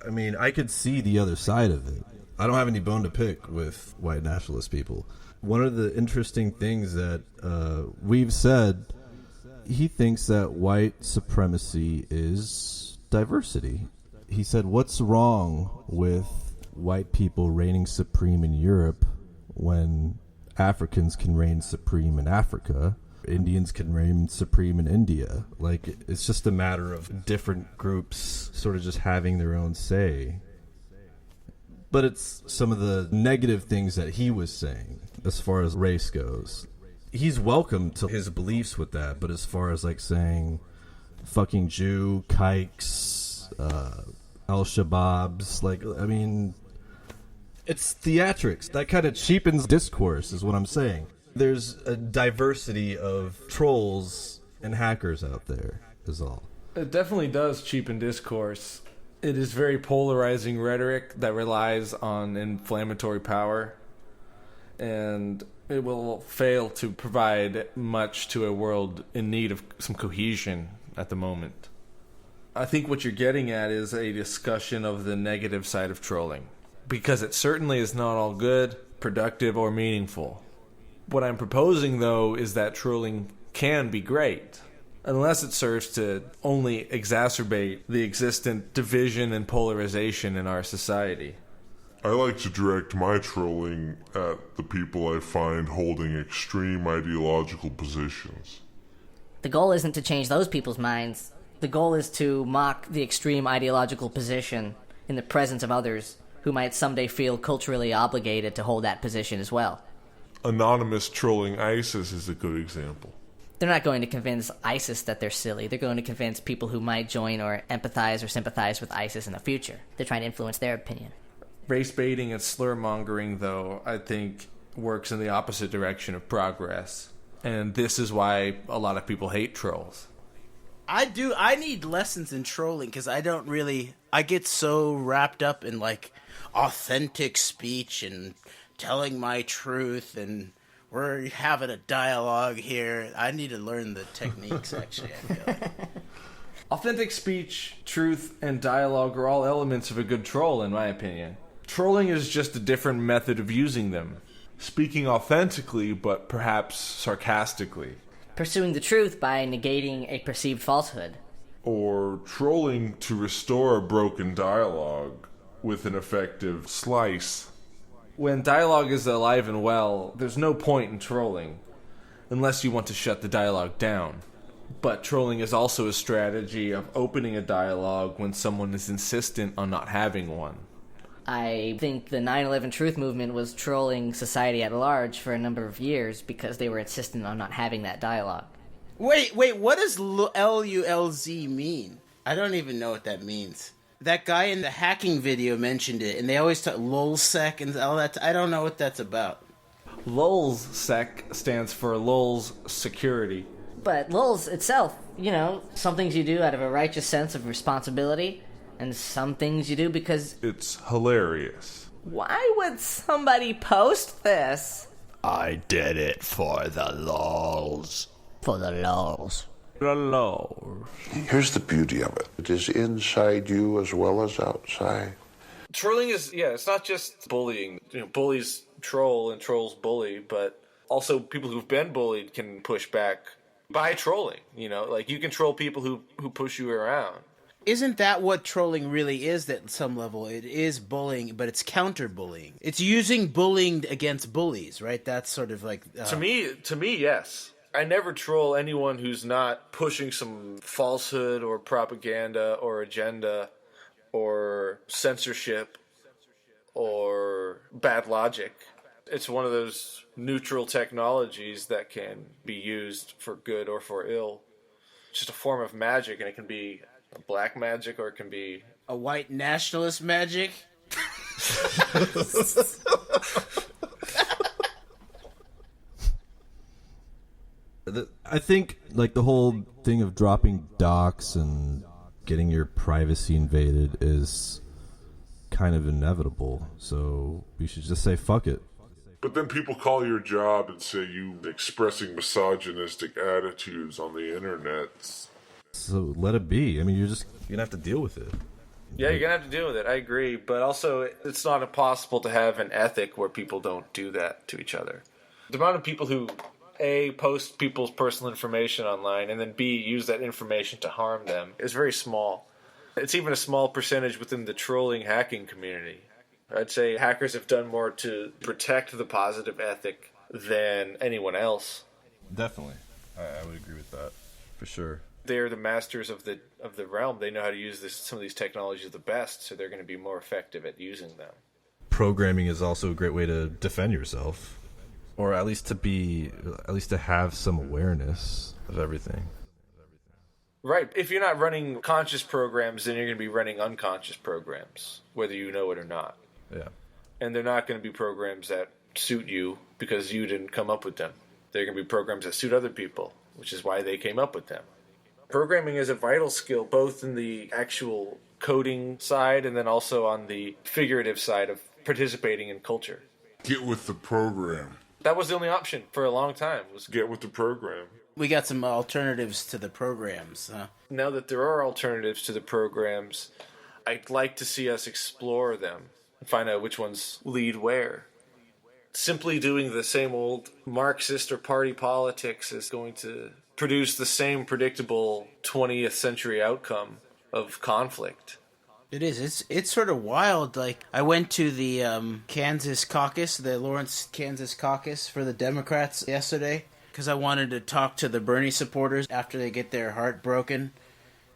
I mean, I could see the other side of it. I don't have any bone to pick with white nationalist people. One of the interesting things that We've said, he thinks that white supremacy is diversity. He said, what's wrong with white people reigning supreme in Europe when Africans can reign supreme in Africa? Indians can reign supreme in India. Like, it's just a matter of different groups sort of just having their own say. But it's some of the negative things that he was saying as far as race goes. He's welcome to his beliefs with that, but as far as like saying fucking Jew, kikes, Al-Shabaabs, like, I mean, it's theatrics. That kind of cheapens discourse is what I'm saying. There's a diversity of trolls and hackers out there, is all. It definitely does cheapen discourse. It is very polarizing rhetoric that relies on inflammatory power, and it will fail to provide much to a world in need of some cohesion at the moment. I think what you're getting at is a discussion of the negative side of trolling, because it certainly is not all good, productive, or meaningful. What I'm proposing, though, is that trolling can be great, unless it serves to only exacerbate the existent division and polarization in our society. I like to direct my trolling at the people I find holding extreme ideological positions. The goal isn't to change those people's minds. The goal is to mock the extreme ideological position in the presence of others who might someday feel culturally obligated to hold that position as well. Anonymous trolling ISIS is a good example. They're not going to convince ISIS that they're silly. They're going to convince people who might join or empathize or sympathize with ISIS in the future. They're trying to influence their opinion. Race baiting and slur mongering, though, I think works in the opposite direction of progress. And this is why a lot of people hate trolls. I need lessons in trolling because I get so wrapped up in like authentic speech and telling my truth, and we're having a dialogue here. I need to learn the techniques, actually, I feel. Authentic speech, truth, and dialogue are all elements of a good troll, in my opinion. Trolling is just a different method of using them. Speaking authentically, but perhaps sarcastically. Pursuing the truth by negating a perceived falsehood. Or trolling to restore a broken dialogue with an effective slice. When dialogue is alive and well, there's no point in trolling, unless you want to shut the dialogue down. But trolling is also a strategy of opening a dialogue when someone is insistent on not having one. I think the 9/11 Truth movement was trolling society at large for a number of years because they were insistent on not having that dialogue. Wait, what does LULZ mean? I don't even know what that means. That guy in the hacking video mentioned it, and they always talk LOLSEC and all that. I don't know what that's about. LOLSEC stands for LOL's Security. But LOLs itself, some things you do out of a righteous sense of responsibility, and some things you do because... It's hilarious. Why would somebody post this? I did it for the LOLs. For the LOLs. Here's the beauty of it. It is inside you as well as outside. Trolling is, it's not just bullying. Bullies troll and trolls bully, but also people who've been bullied can push back by trolling. Like you can troll people who push you around. Isn't that what trolling really is at some level? It is bullying, but it's counter-bullying. It's using bullying against bullies, right? That's sort of like... To me, yes. I never troll anyone who's not pushing some falsehood or propaganda or agenda or censorship or bad logic. It's one of those neutral technologies that can be used for good or for ill. It's just a form of magic, and it can be a black magic or it can be a white nationalist magic. I think like the whole thing of dropping docs and getting your privacy invaded is kind of inevitable. So we should just say fuck it. But then people call your job and say you expressing misogynistic attitudes on the internet. So let it be. I mean, you're gonna have to deal with it. Yeah, you're going to have to deal with it. I agree. But also, it's not impossible to have an ethic where people don't do that to each other. The amount of people who, A, post people's personal information online, and then B, use that information to harm them is very small. It's even a small percentage within the trolling hacking community. I'd say hackers have done more to protect the positive ethic than anyone else. Definitely. I would agree with that, for sure. They're the masters of the realm. They know how to use some of these technologies the best, so they're going to be more effective at using them. Programming is also a great way to defend yourself, or at least to have some awareness of everything. Right. If you're not running conscious programs, then you're going to be running unconscious programs, whether you know it or not. Yeah. And they're not going to be programs that suit you because you didn't come up with them. They're going to be programs that suit other people, which is why they came up with them. Programming is a vital skill, both in the actual coding side and then also on the figurative side of participating in culture. Get with the program. That was the only option for a long time. Was get with the program. We got some alternatives to the programs. Now that there are alternatives to the programs, I'd like to see us explore them and find out which ones lead where. Simply doing the same old Marxist or party politics is going to produce the same predictable 20th century outcome of conflict. It is. It's sort of wild. Like, I went to the Kansas caucus, the Lawrence, Kansas caucus for the Democrats yesterday, because I wanted to talk to the Bernie supporters after they get their heart broken.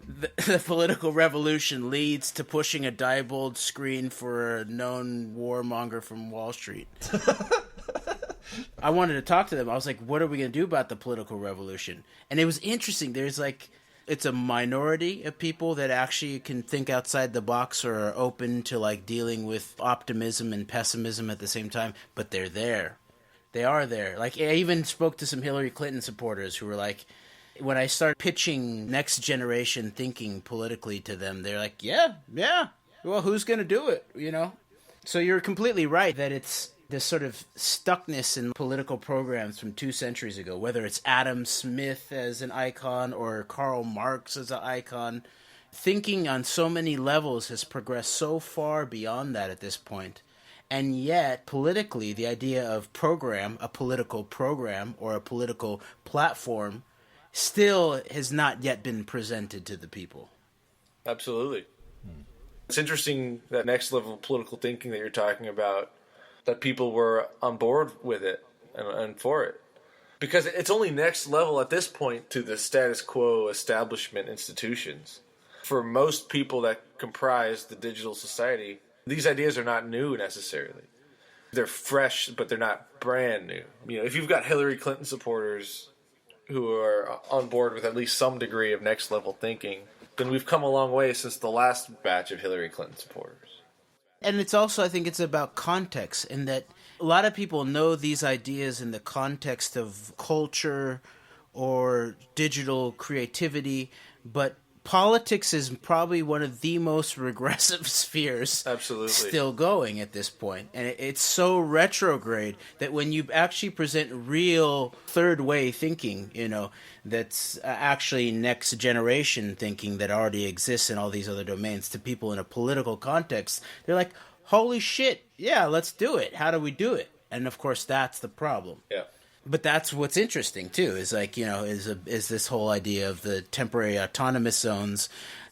The political revolution leads to pushing a Diebold screen for a known warmonger from Wall Street. I wanted to talk to them. I was like, what are we going to do about the political revolution? And it was interesting. There's like, it's a minority of people that actually can think outside the box or are open to like dealing with optimism and pessimism at the same time, but they're there. They are there. Like, I even spoke to some Hillary Clinton supporters who were like, when I start pitching next generation thinking politically to them, they're like, yeah, well, who's going to do it, you know? So you're completely right that it's this sort of stuckness in political programs from 2 centuries ago, whether it's Adam Smith as an icon or Karl Marx as an icon. Thinking on so many levels has progressed so far beyond that at this point. And yet, politically, the idea of program, a political program or a political platform, still has not yet been presented to the people. Absolutely. It's interesting, that next level of political thinking that you're talking about, that people were on board with it and for it. Because it's only next level at this point to the status quo establishment institutions. For most people that comprise the digital society, these ideas are not new necessarily. They're fresh, but they're not brand new. You know, if you've got Hillary Clinton supporters who are on board with at least some degree of next level thinking, then we've come a long way since the last batch of Hillary Clinton supporters. And it's also, I think it's about context, in that a lot of people know these ideas in the context of culture or digital creativity, but politics is probably one of the most regressive spheres still going at this point. And it's so retrograde that when you actually present real third way thinking, you know, that's actually next generation thinking that already exists in all these other domains to people in a political context, they're like, holy shit, yeah, let's do it. How do we do it? And of course, that's the problem. Yeah. But that's what's interesting too, is like, you know, is this whole idea of the temporary autonomous zones.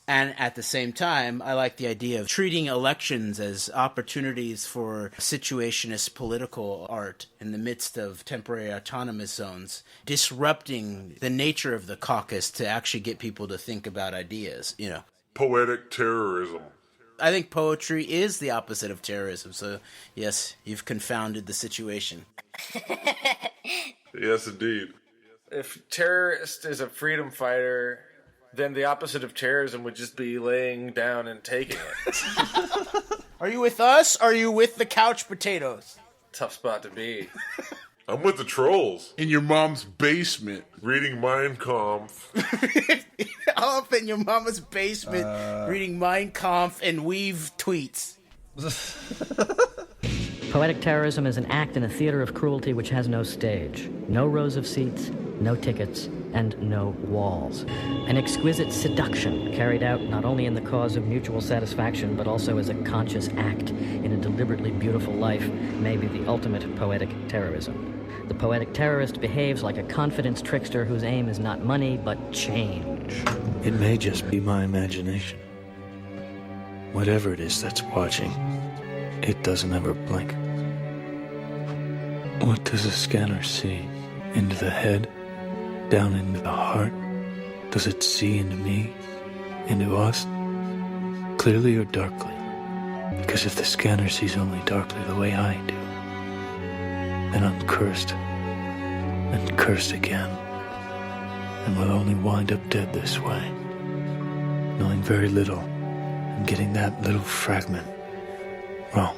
And at the same time, I like the idea of treating elections as opportunities for situationist political art in the midst of temporary autonomous zones, disrupting the nature of the caucus to actually get people to think about ideas, you know. Poetic terrorism. I think poetry is the opposite of terrorism. So, yes, you've confounded the situation. Yes, indeed. If terrorist is a freedom fighter, then the opposite of terrorism would just be laying down and taking it. Are you with us? Or are you with the couch potatoes? Tough spot to be. I'm with the trolls. In your mom's basement. Reading Mein Kampf. Up in your mama's basement, reading Mein Kampf and weave tweets. Poetic terrorism is an act in a theater of cruelty which has no stage, no rows of seats, no tickets, and no walls. An exquisite seduction carried out not only in the cause of mutual satisfaction, but also as a conscious act in a deliberately beautiful life may be the ultimate poetic terrorism. The poetic terrorist behaves like a confidence trickster whose aim is not money, but change. It may just be my imagination. Whatever it is that's watching, it doesn't ever blink. What does a scanner see? Into the head? Down into the heart? Does it see into me? Into us? Clearly or darkly? Because if the scanner sees only darkly the way I do, then I'm cursed, and cursed again, and will only wind up dead this way, knowing very little, and getting that little fragment wrong.